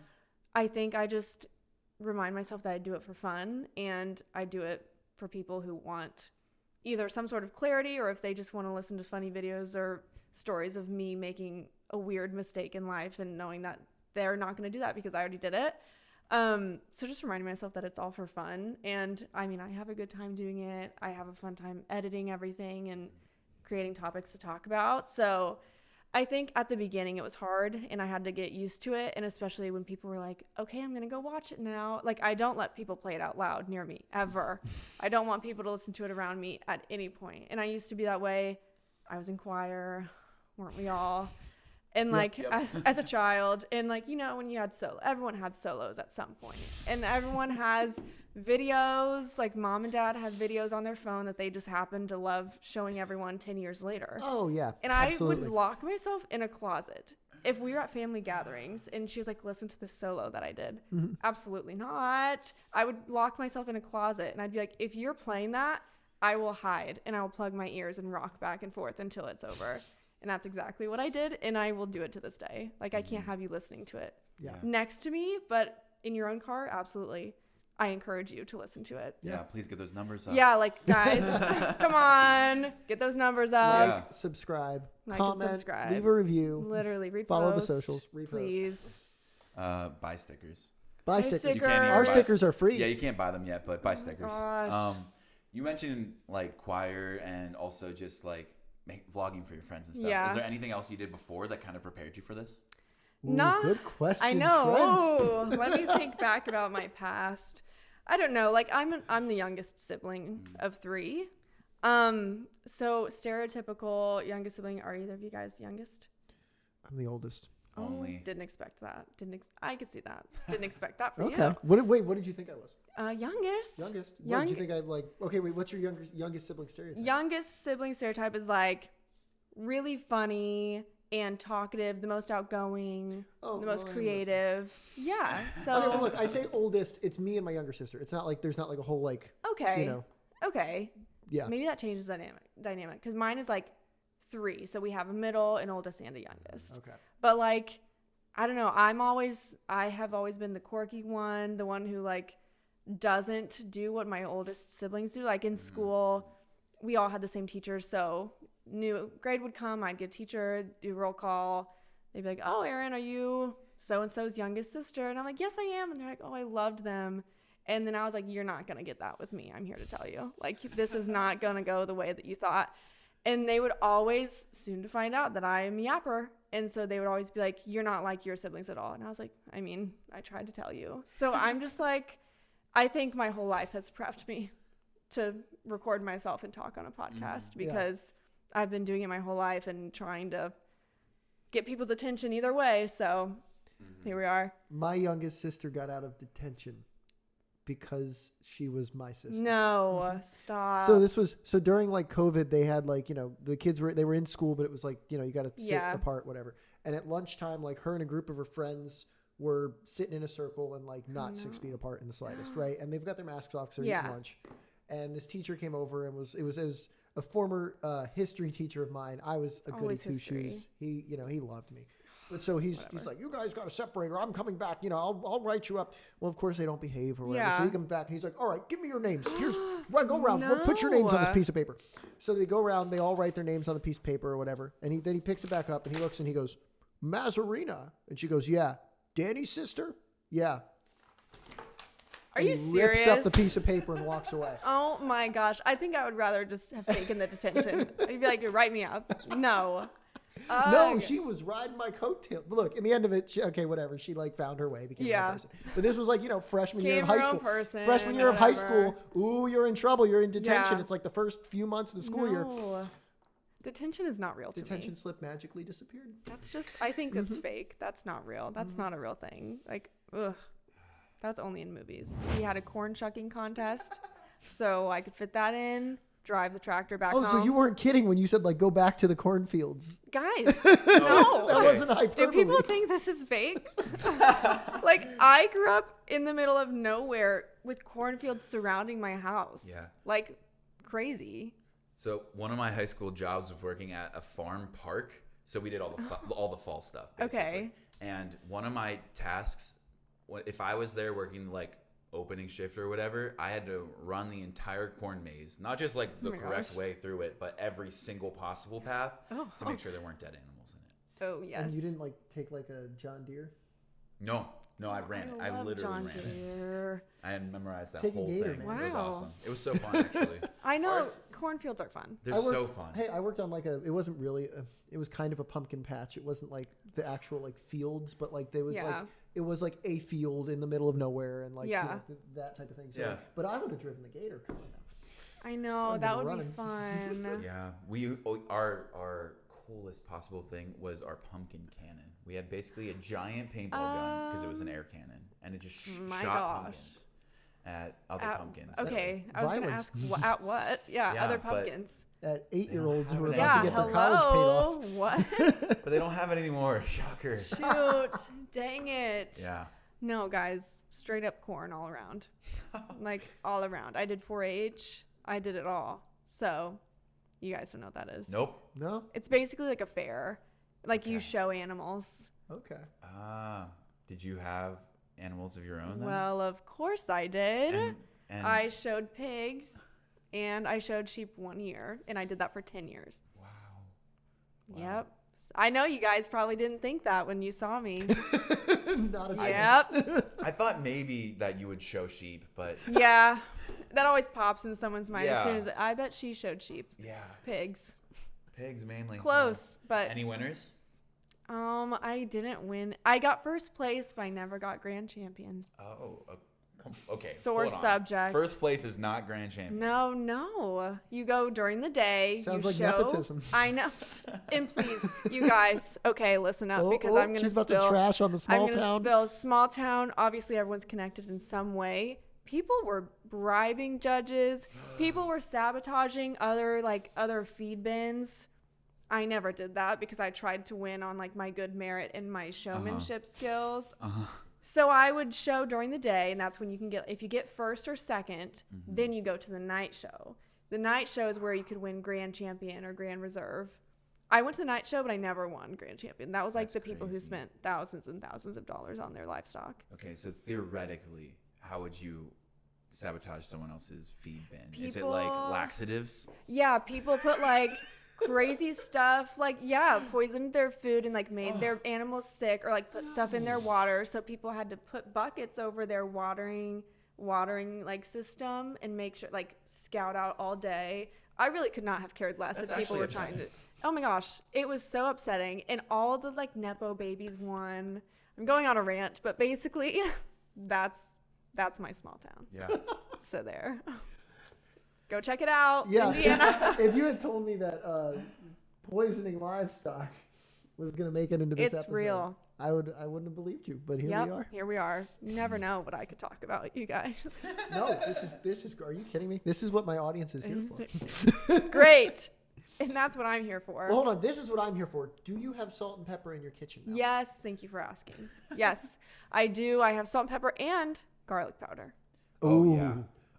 I think I just remind myself that I do it for fun and I do it for people who want either some sort of clarity or if they just want to listen to funny videos or stories of me making a weird mistake in life and knowing that they're not going to do that because I already did it. So just reminding myself that it's all for fun. And I mean, I have a good time doing it. I have a fun time editing everything and creating topics to talk about. So I think at the beginning it was hard and I had to get used to it. And especially when people were like, okay, I'm going to go watch it now. Like I don't let people play it out loud near me ever. I don't want people to listen to it around me at any point. And I used to be that way. I was in choir, weren't we all? And like as a child and like, you know, when you had everyone had solos at some point and everyone has videos, like mom and dad have videos on their phone that they just happen to love showing everyone 10 years later. Oh yeah. And absolutely. I would lock myself in a closet if we were at family gatherings and she was like, listen to this solo that I did. Absolutely not. I would lock myself in a closet and I'd be like, if you're playing that, I will hide and I will plug my ears and rock back and forth until it's over. And that's exactly what I did. And I will do it to this day. Like I can't have you listening to it next to me, but in your own car, absolutely. I encourage you to listen to it. Yeah, please get those numbers up. Yeah, like guys, come on, get those numbers up. Yeah. Subscribe, Like and comment, subscribe. leave a review, Literally, repost. follow the socials, repost. please. Buy stickers. Buy Buy stickers. stickers. You can't even Our buy stickers are free. Yeah, you can't buy them yet, but buy stickers. gosh. You mentioned like choir and also just like vlogging for your friends and stuff. Yeah. Is there anything else you did before that kind of prepared you for this? Ooh, Nah, good question. I know. Trent. Ooh, let me think back about my past. I don't know. Like I'm the youngest sibling of 3. So stereotypical youngest sibling. Are either of you guys the youngest? I'm the oldest. only. Didn't expect that. I could see that. Didn't expect that for Okay. you. What did you think I was? Youngest. Youngest. What did you think I like? Okay, wait. What's your youngest sibling stereotype? Youngest sibling stereotype is like really funny and talkative, the most outgoing, the most creative. Yeah. So Okay, well, look, I say oldest. It's me and my younger sister. It's not like there's not like a whole like. okay. You know. Okay. Yeah. Maybe that changes the dynamic because mine is like 3, so we have a middle, an oldest, and a youngest. Okay. But like, I don't know. I have always been the quirky one, the one who like doesn't do what my oldest siblings do. Like in school, we all had the same teacher, so new grade would come, I'd get a teacher, do roll call. They'd be like, "Oh, Aryn, are you so and so's youngest sister?" And I'm like, "Yes, I am." And they're like, "Oh, I loved them." And then I was like, "You're not gonna get that with me. I'm here to tell you, like, this is not gonna go the way that you thought." And they would always, soon to find out that I am a yapper. And so they would always be like, "You're not like your siblings at all." And I was like, "I mean, I tried to tell you." So I'm just like, I think my whole life has prepped me to record myself and talk on a podcast because I've been doing it my whole life and trying to get people's attention either way. So here we are. My youngest sister got out of detention because she was my sister. No, stop. So during like COVID, they had like, the kids they were in school, but it was like, you got to sit apart, whatever. And at lunchtime, like her and a group of her friends were sitting in a circle and like not 6 feet apart in the slightest. Right. And they've got their masks off. So they're eating lunch. And this teacher came over and it was a former history teacher of mine. I was a goody two shoes. He loved me. But so he's like, "You guys got to separate or I'm coming back. I'll write you up." Well, of course they don't behave or whatever. So he comes back and he's like, "All right, give me your names. Here's go around. Put your names on this piece of paper." So they go around. They all write their names on the piece of paper or whatever. And then he picks it back up and he looks and he goes, "Mazarina." And she goes, "Yeah." "Danny's sister?" "Yeah." Are and you he serious? rips up the piece of paper and walks away. Oh my gosh. I think I would rather just have taken the detention. I'd be like, "Write me up." No. No, she was riding my coattail. But look, in the end of it, whatever. She like found her way, became her person. But this was like, freshman year of high school. Freshman year of high school. Ooh, you're in trouble. You're in detention. Yeah. It's like the first few months of the school year. Detention is not real to me. Detention slip magically disappeared. That's just, I think it's fake. That's not real. That's not a real thing. Like, ugh. That's only in movies. We had a corn shucking contest, so I could fit that in. Drive the tractor back home. Oh, so you weren't kidding when you said like go back to the cornfields. Guys, no. That wasn't hyperbole. Do people think this is fake? Like, I grew up in the middle of nowhere with cornfields surrounding my house. Yeah. Like, crazy. So one of my high school jobs was working at a farm park. So we did all the fall stuff, basically. Okay. And one of my tasks, if I was there working like opening shift or whatever, I had to run the entire corn maze, not just like the correct way through it, but every single possible path to make sure there weren't dead animals in it. Oh, yes. And you didn't like take like a John Deere? No, I ran it. I literally ran it. I had memorized that whole Gator, thing. man. It was Wow. awesome. It was so fun, actually. I know cornfields are fun. They're so fun. Hey, I worked on like it wasn't really, it was kind of a pumpkin patch. It wasn't like the actual like fields, but like there was it was like a field in the middle of nowhere and like that type of thing. So, but I would have driven the Gator. Come on now. I know, that would be fun. Yeah, our coolest possible thing was our pumpkin cannon. We had basically a giant paintball gun because it was an air cannon, and it just shot pumpkins at other pumpkins. Okay, I was going to ask at what? Yeah, other pumpkins. At 8-year-olds who are it about to get their college paid off. What? But they don't have it anymore. Shocker. Shoot. Dang it. Yeah. No, guys, straight up corn all around. Like, all around. I did 4-H. I did it all. So, you guys don't know what that is. Nope. No? It's basically like a fair. Like, you show animals. Okay. Did you have animals of your own then? Well, of course I did. And I showed pigs, and I showed sheep 1 year, and I did that for 10 years. Wow. Yep. I know you guys probably didn't think that when you saw me. Not a chance. Yep. I thought maybe that you would show sheep, but Yeah. That always pops in someone's mind as Yeah. soon as I bet she showed sheep. yeah, Pigs. pigs mainly. Close, but Any winners? I didn't win. I got first place, but I never got grand champion. Oh, Okay. Sore hold on. subject. First place is not grand champion. No. You go during the day. Sounds you like show, nepotism. I know. And please, you guys, okay, listen up because I'm going she's to about to trash on the small I'm going to town. spill small town. Obviously, everyone's connected in some way. People were bribing judges. People were sabotaging other feed bins. I never did that because I tried to win on like my good merit and my showmanship skills. So I would show during the day, and that's when you can get, if you get first or second, then you go to the night show. The night show is where you could win grand champion or grand reserve. I went to the night show, but I never won grand champion. That was like the people who spent thousands and thousands of dollars on their livestock. Okay, so theoretically, how would you sabotage someone else's feed bin? Is it like laxatives? Yeah, people put like crazy stuff, like poisoned their food and like made their animals sick, or like put stuff in their water, so people had to put buckets over their watering like system and make sure like scout out all day. I really could not have cared less if people were trying to. Oh my gosh, it was so upsetting, and all the like nepo babies won. I'm going on a rant, but basically that's my small town. Yeah. So there. Go check it out, Yeah. Indiana. If you had told me that poisoning livestock was going to make it into this episode, real. I wouldn't have believed you. But here we are. Here we are. You never know what I could talk about, you guys. No, this is. Are you kidding me? This is what my audience is here for. Great. And that's what I'm here for. Well, hold on. This is what I'm here for. Do you have salt and pepper in your kitchen now? Yes. Thank you for asking. Yes, I do. I have salt and pepper and garlic powder. Oh, yeah.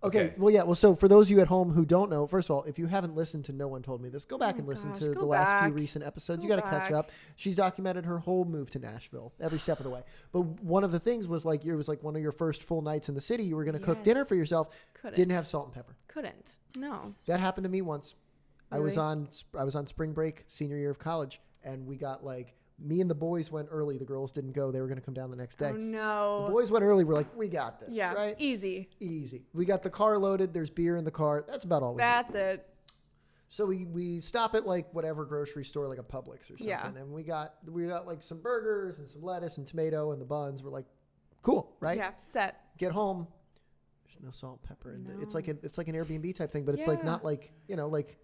Okay. Well, yeah. Well, so for those of you at home who don't know, first of all, if you haven't listened to No One Told Me This, go back and listen to the last few recent episodes. You got to catch up. She's documented her whole move to Nashville every step of the way. But one of the things was like, it was like one of your first full nights in the city. You were going to cook dinner for yourself. Didn't have salt and pepper. Couldn't. No. That happened to me once. Really? I was on spring break, senior year of college, and we got like, me and the boys went early. The girls didn't go. They were going to come down the next day. Oh, no. The boys went early. We're like, we got this. Yeah. Right? Easy. We got the car loaded. There's beer in the car. That's about all we need. That's it. So we stop at like whatever grocery store, like a Publix or something. Yeah. And we got like some burgers and some lettuce and tomato and the buns. We're like, cool, right? Yeah. Set. Get home. There's no salt and pepper. No. It's like an Airbnb type thing, but it's like not like, like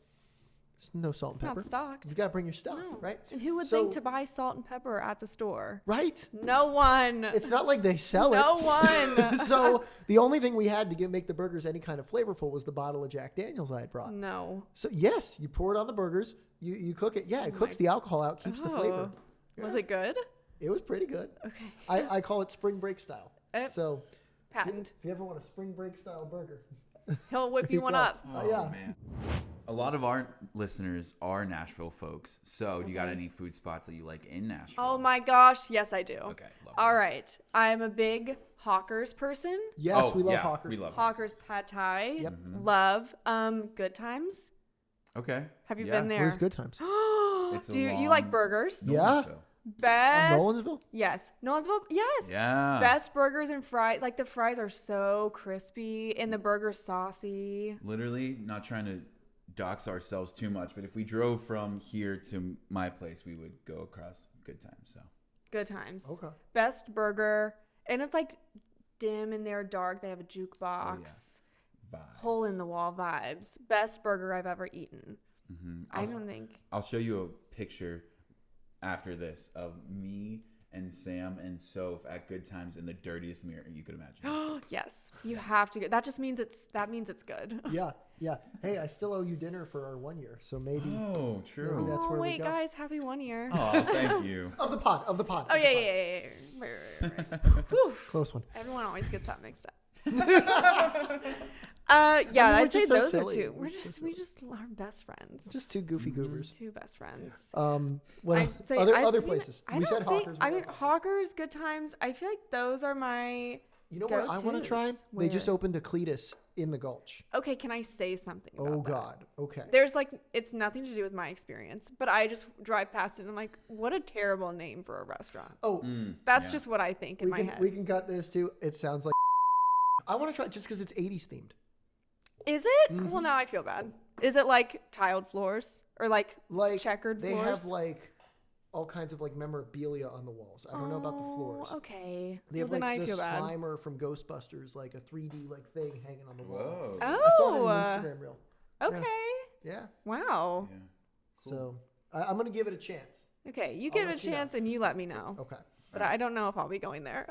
there's no salt and pepper. It's not stocked. You got to bring your stuff, No. right? And who would think to buy salt and pepper at the store? Right? No one. It's not like they sell it. No one. So the only thing we had to make the burgers any kind of flavorful was the bottle of Jack Daniels I had brought. No. So yes, you pour it on the burgers. You cook it. Yeah, it cooks the alcohol out, keeps the flavor. Yeah. Was it good? It was pretty good. Okay. I call it spring break style. So Patent. if you ever want a spring break style burger, He'll whip you one go. up. Oh, yeah. man. A lot of our listeners are Nashville folks. So do you got any food spots that you like in Nashville? Oh my gosh. Yes, I do. Okay. All right. I'm a big Hawkers person. yes, we love Hawkers. We love Hawkers pad thai. Yep. Love. Good Times. Okay. Have you Yeah. been there? Where's Good Times? It's a Do you long- like burgers? Yeah. Nashville. Best. Nolensville? Yes. Nolensville? Yes. Yeah. Best burgers and fries. Like the fries are so crispy and the burger's saucy. Literally, not trying to dox ourselves too much, but if we drove from here to my place, we would go across Good Times. So Good Times. Okay. Best burger. And it's like dim and they're dark. They have a jukebox. Vibes. Hole in the wall vibes. Best burger I've ever eaten. I don't think. I'll show you a picture after this of me and Sam and Soph at Good Times in the dirtiest mirror you could imagine. Yes, you have to go. That just means it's good. Yeah. Hey, I still owe you dinner for our 1 year, so maybe. Oh, true. Maybe that's where we wait, go. guys, happy 1 year. Oh, thank you. Of the pod. Oh yeah. Right. Whew. Close one. Everyone always gets that mixed up. Yeah, we're I'd say just so those silly. are two. We're We just are best friends. Just two goofy goobers. Two best friends. What I'd else? say- other I places? I We don't said think. Hawkers. I we mean, love Hawkers, Good Times. I feel like those are my. You know what I want to try? go-tos. They just Where? opened a Cletus in the Gulch. Okay, can I say something about Oh that? God. Okay. There's like, it's nothing to do with my experience, but I just drive past it and I'm like, what a terrible name for a restaurant. Oh, That's just what I think in my head. we can cut this too. It sounds like. I want to try it just because it's 80s themed. Is it? Well, now I feel bad. Is it like tiled floors or like checkered they floors? have like all kinds of like memorabilia on the walls. I don't know about the floors. Okay. They have then like I the feel bad. Slimer from Ghostbusters, like a 3D like thing hanging on the wall. Whoa. Oh. I saw it in an Instagram reel. Okay. Yeah. Wow. Yeah. So I'm gonna give it a chance. Okay, you I'll give it a let you know. chance and you let me know. Okay. But I don't know if I'll be going there.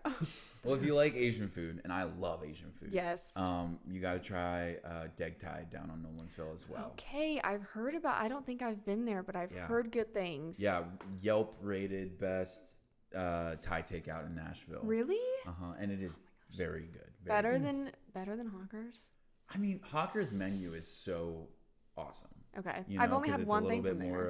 Well, if you like Asian food, and I love Asian food, Yes. you got to try Deg Thai down on Nolensville as well. Okay, I've heard about. I don't think I've been there, but I've heard good things. Yeah, Yelp rated best Thai takeout in Nashville. Really? And it is very good. Better than Hawker's. I mean, Hawker's menu is so awesome. Okay, You know, I've only 'cause had it's one a thing little bit from more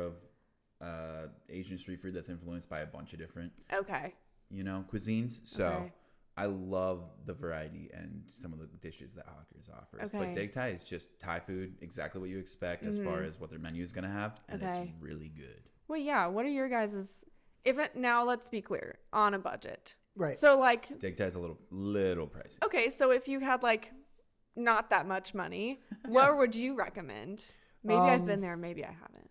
there. of Asian street food that's influenced by a bunch of different, Okay. cuisines. So Okay. I love the variety and some of the dishes that Hawker's offers. Okay. But Deg Thai is just Thai food, exactly what you expect as far as what their menu is going to have, and Okay. it's really good. Well, yeah. What are your guys's? Now let's be clear, on a budget. Right. So like, Deg Thai is a little pricey. okay, so if you had like not that much money, where would you recommend? Maybe I've been there, maybe I haven't.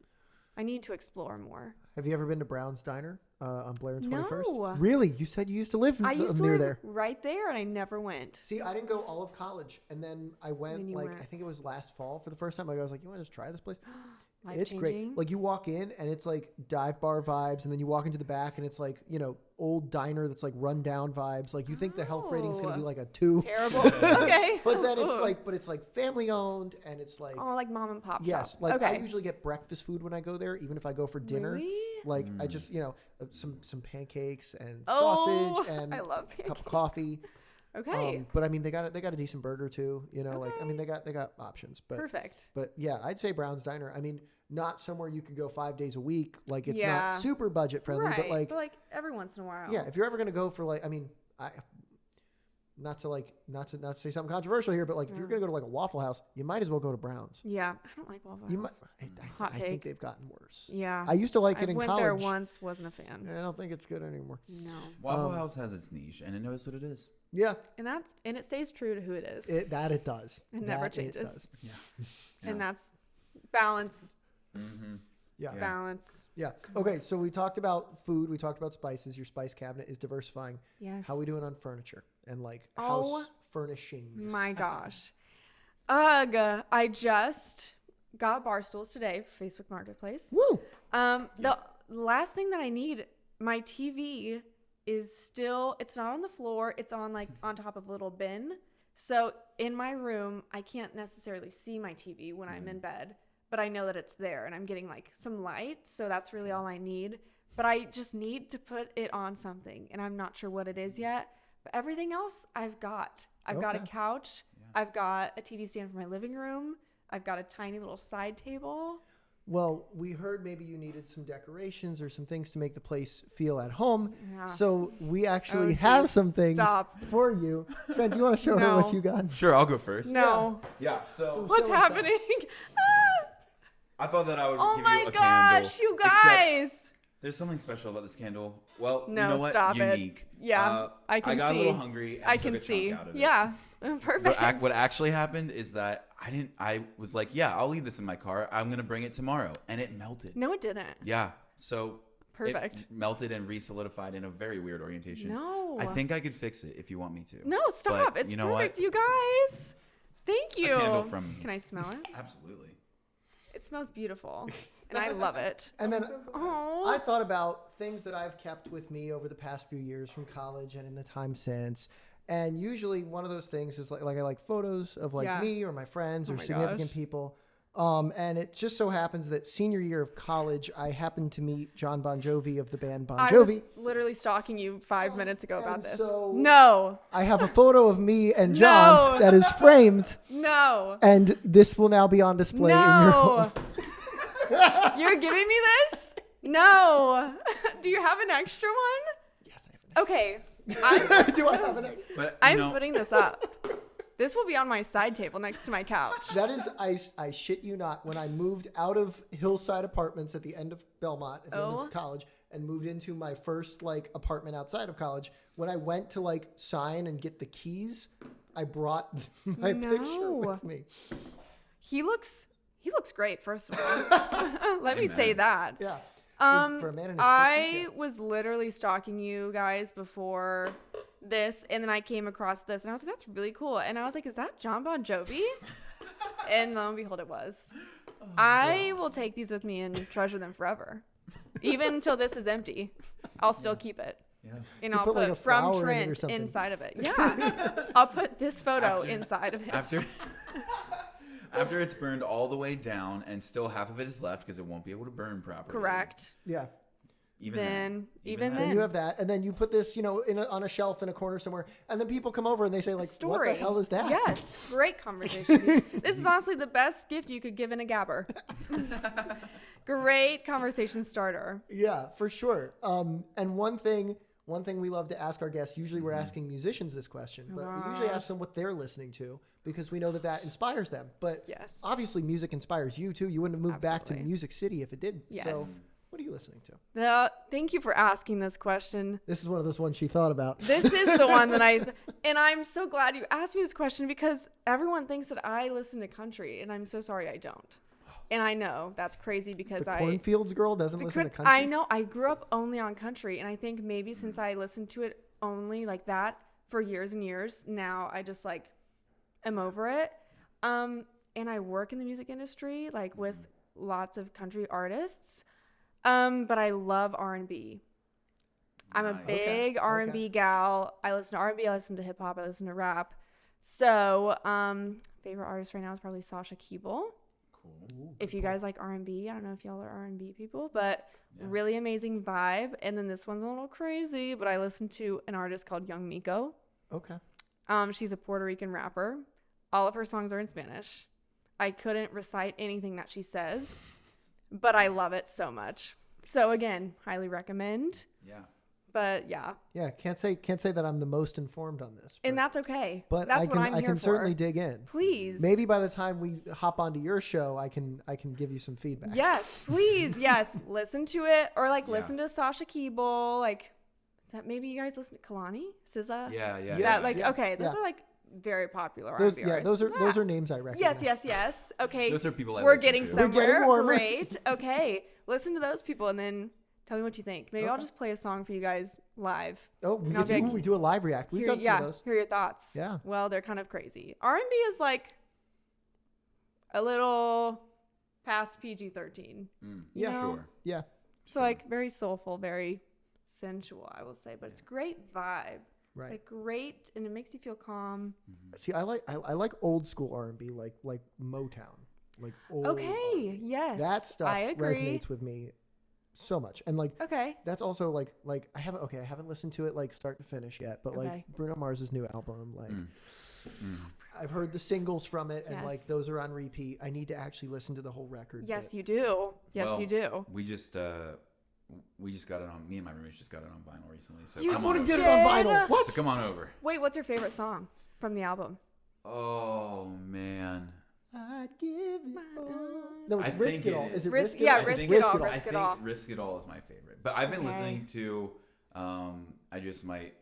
I need to explore more. Have you ever been to Brown's Diner on Blair and 21st? No. Really? You said you used to live I used to near live there. right there, and I never went. See, I didn't go all of college, and then I went Then you like went. I think it was last fall for the first time. Like I was like, you want to just try this place? Life It's changing. great. Like you walk in and it's like dive bar vibes, and then you walk into the back and it's like old diner that's like run down vibes. Like you think the health rating is gonna be like a 2, Terrible. Okay. but then it's like family owned, and it's like like mom and pop yes, shop. like I Okay. usually get breakfast food when I go there, even if I go for dinner. Really? Like I just some pancakes and Oh, sausage and I love a cup of pancakes. coffee. Okay. But I mean they got a decent burger too. Like I mean they got options. But Perfect. But yeah, I'd say Brown's Diner. I mean, not somewhere you can go 5 days a week. Like it's Yeah. not super budget friendly, Right. but like every once in a while. yeah, if you're ever gonna go for like, I mean, not to say something controversial here, but like if you're gonna go to like a Waffle House, you might as well go to Brown's. Yeah. I don't like Waffle You might. House. I Hot think take. they've gotten worse. Yeah. I used to like I it in went college. there once. Wasn't a fan. I don't think it's good anymore. No. Waffle House has its niche, and it knows what it is. Yeah, And it stays true to who it is. it does. It never That changes. does. Yeah. And that's balance. Mm-hmm. Yeah. Balance. Yeah. Okay, so we talked about food. We talked about spices. Your spice cabinet is diversifying. Yes. How are we doing on furniture and like Oh, house furnishings? My gosh. Ugh. I just got bar stools today, Facebook Marketplace. Woo! The last thing that I need, my TV is still, it's not on the floor. It's on on top of a little bin. So in my room, I can't necessarily see my TV when I'm in bed, but I know that it's there and I'm getting some light. So that's really all I need. But I just need to put it on something, and I'm not sure what it is yet. But everything else I've got. I've got a couch. Yeah. I've got a TV stand for my living room. I've got a tiny little side table. Well, we heard maybe you needed some decorations or some things to make the place feel at home. Yeah. So we actually Oh, have geez, some things stop. for you. Ben, do you want to show her what No. you got? Sure, I'll go first. No. Yeah. So What's show us happening? I thought that I would Oh give my you a gosh, candle, you except guys. there's something special about this candle. Well, No, you know what? stop it. Unique. Yeah, I can I got see. a little hungry. And I took can a chunk see. out of it. Yeah. Perfect. What actually happened is that I was like, yeah, I'll leave this in my car. I'm going to bring it tomorrow. And it melted. No, it didn't. Yeah. So Perfect. it melted and re-solidified in a very weird orientation. No. I think I could fix it if you want me to. No, stop. But It's you know perfect, what? you guys. Thank you. candle from me. Can I smell it? Absolutely. It smells beautiful. And I love it. And then Oh. I thought about things that I've kept with me over the past few years from college and in the time since. And usually one of those things is like I like photos of Yeah. me or my friends Oh or my significant gosh. people. And it just so happens that senior year of college, I happened to meet John Bon Jovi of the band Bon I Jovi. was literally stalking you 5 minutes ago about and this. so- No. I have a photo of me and John No. that is framed, No. and this will now be on display in your home. No. You're giving me this? No. Do you have an extra one? Yes, I Okay. have Do I have an extra? But I'm putting this up. This will be on my side table next to my couch. That is, I shit you not, when I moved out of Hillside Apartments at the end of Belmont, at the end Oh. of college, and moved into my first apartment outside of college, when I went to sign and get the keys, I brought my picture No. with me. He looks great, first of all. Let me say Amen. that. Yeah. For a man in his 60s, I was literally stalking you guys before this, and then I came across this, and I was like, that's really cool. And I was like, is that John Bon Jovi? And lo and behold, it was. I will take these with me and treasure them forever. Even until this is empty, I'll still keep it. Yeah. And You I'll put, like, put a from flower in it or Trent something. inside of it. Yeah. I'll put this photo inside of it. After it's burned all the way down and still half of it is left because it won't be able to burn properly. Correct. Yeah. Even Then then. you have that, and then you put this, on a shelf in a corner somewhere, and then people come over and they say, like, Story. what the hell is that? Yes. Great conversation. This is honestly the best gift you could give in a gabber. Great conversation starter. Yeah, for sure. And one thing we love to ask our guests, usually we're asking musicians this question, but we usually ask them what they're listening to because we know that inspires them. But Yes. obviously music inspires you too. You wouldn't have moved back to Absolutely. Music City if it didn't. Yes. So what are you listening to? Thank you for asking this question. This is one of those ones she thought about. This is the one that and I'm so glad you asked me this question because everyone thinks that I listen to country, and I'm so sorry I don't. And I know that's crazy because The cornfields girl doesn't listen to country. I know. I grew up only on country, and I think maybe since I listened to it only like that for years and years, now I just like am over it. And I work in the music industry, like with lots of country artists. But I love R&B. I'm a Nice. big Okay. R&B gal. I listen to R&B, I listen to hip hop, I listen to rap. So, favorite artist right now is probably Sasha Keeble. Cool. If you guys like R&B, I don't know if y'all are R&B people, but really amazing vibe. And then this one's a little crazy, but I listen to an artist called Young Miko. Okay. She's a Puerto Rican rapper. All of her songs are in Spanish. I couldn't recite anything that she says, but I love it so much. So again, highly recommend. Yeah. But yeah, Yeah, can't say that I'm the most informed on this. and that's okay. But that's I can what I'm I here can for. certainly dig in. Please. Maybe by the time we hop onto your show, I can give you some feedback. Yes, please. Yes, listen to it or like Yeah. listen to Sasha Keeble. Like, is that maybe you guys listen to Kalani, SZA? Yeah. Is that like okay? Those yeah. are like very popular Those, R&B yeah, artists. those are names I recognize. Yes. Okay. Those are people I We're listen getting to. We're somewhere. getting warmer. Great. Okay. Listen to those people and then tell me what you think. Maybe I'll just play a song for you guys live. Oh, we, And I'll get to, be like, we do a live react. We've done some of those. Hear your thoughts. Yeah. Well, they're kind of crazy. R&B is like a little past PG-13. Yeah. know? Sure. Yeah. So like very soulful, very sensual, I will say, but it's great vibe. Right. Like great, and it makes you feel calm. See, I like old school R&B, like Motown, like old. Okay. Yes. That stuff I agree. resonates with me so much, and like Okay. that's also like I haven't listened to it like start to finish yet, but like Okay. Bruno Mars's new album, like I've heard the singles from it, and like Yes. those are on repeat. I need to actually listen to the whole record. Yes, you do. Yes, Well, you do. We just got it on. Me and my roommates just got it on vinyl recently. So You come want on to over. get it on Did? vinyl? What? So come on over. Wait, what's your favorite song from the album? Oh man. I'd give it all. No, it's I Risk think It it All. is. Is it Risk- Risk It yeah, All? Risk It's It All, I Risk It think All. Risk It All is my favorite. But I've been Okay. listening to I Just Might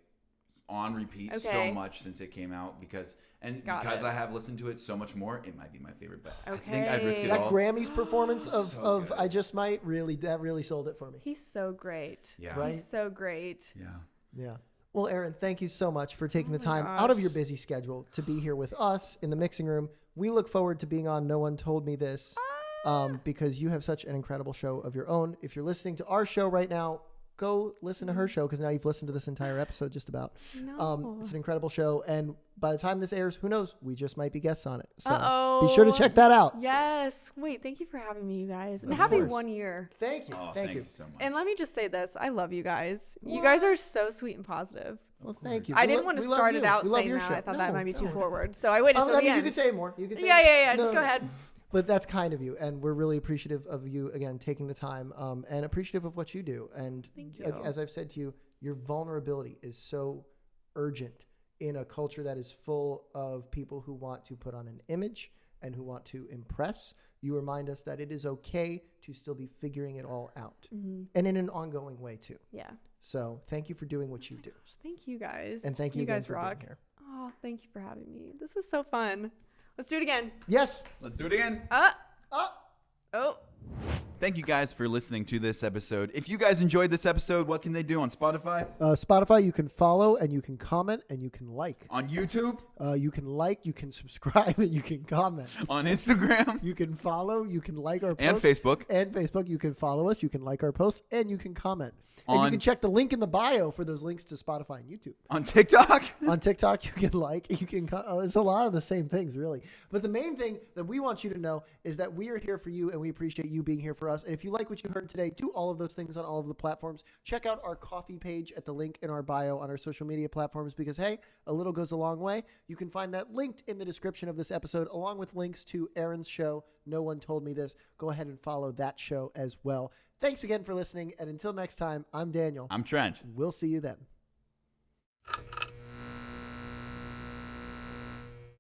on repeat so Okay. much since it came out because Got it. I have listened to it so much more, it might be my favorite. But I think Okay. I'd Risk It That All. Grammys performance of, So of good. I Just Might really sold it for me. He's so great. Yeah. Right? He's so great. Yeah. Yeah. Well, Aryn, thank you so much for taking the my time out of gosh. your busy schedule to be here with us in the mixing room. We look forward to being on No One Told Me This because you have such an incredible show of your own. If you're listening to our show right now, go listen to her show because now you've listened to this entire episode just about. No. It's an incredible show. And by the time this airs, who knows? We just might be guests on it. So Uh-oh. be sure to check that out. Yes. Wait, thank you for having me, you guys. And Of happy course. 1 year. Thank you. Oh, thank you. so much. And let me just say this. I love you guys. You guys are so sweet and positive. Well, thank you. I We didn't lo- want to we love start you. it out We love saying your that. show. I thought that No, might be too no. forward. So I waited till I the mean, you end. could say more. You could say Yeah. No, Just go ahead. But that's kind of you, and we're really appreciative of you again taking the time, and appreciative of what you do. And Thank you. as I've said to you, your vulnerability is so urgent in a culture that is full of people who want to put on an image and who want to impress. You remind us that it is okay to still be figuring it all out, and in an ongoing way too. Yeah. So thank you for doing what you do, Thank you guys. and thank you again guys for rock. being here. Oh, thank you for having me. This was so fun. Let's do it again. Yes. Let's do it again. Oh. Thank you guys for listening to this episode. If you guys enjoyed this episode, what can they do on Spotify? Spotify, you can follow and you can comment and you can like. On YouTube? You can like, you can subscribe, and you can comment. On Instagram? You can follow, you can like our And posts. Facebook. And Facebook. You can follow us, you can like our posts, and you can comment. And you can check the link in the bio for those links to Spotify and YouTube. On TikTok? On TikTok, you can like, you can, it's a lot of the same things, really. But the main thing that we want you to know is that we are here for you and we appreciate you being here for us. And if you like what you heard today, do all of those things on all of the platforms. Check out our coffee page at the link in our bio on our social media platforms because, hey, a little goes a long way. You can find that linked in the description of this episode, along with links to Aryn's show, No One Told Me This. Go ahead and follow that show as well. Thanks again for listening. And until next time, I'm Daniel. I'm Trent. We'll see you then.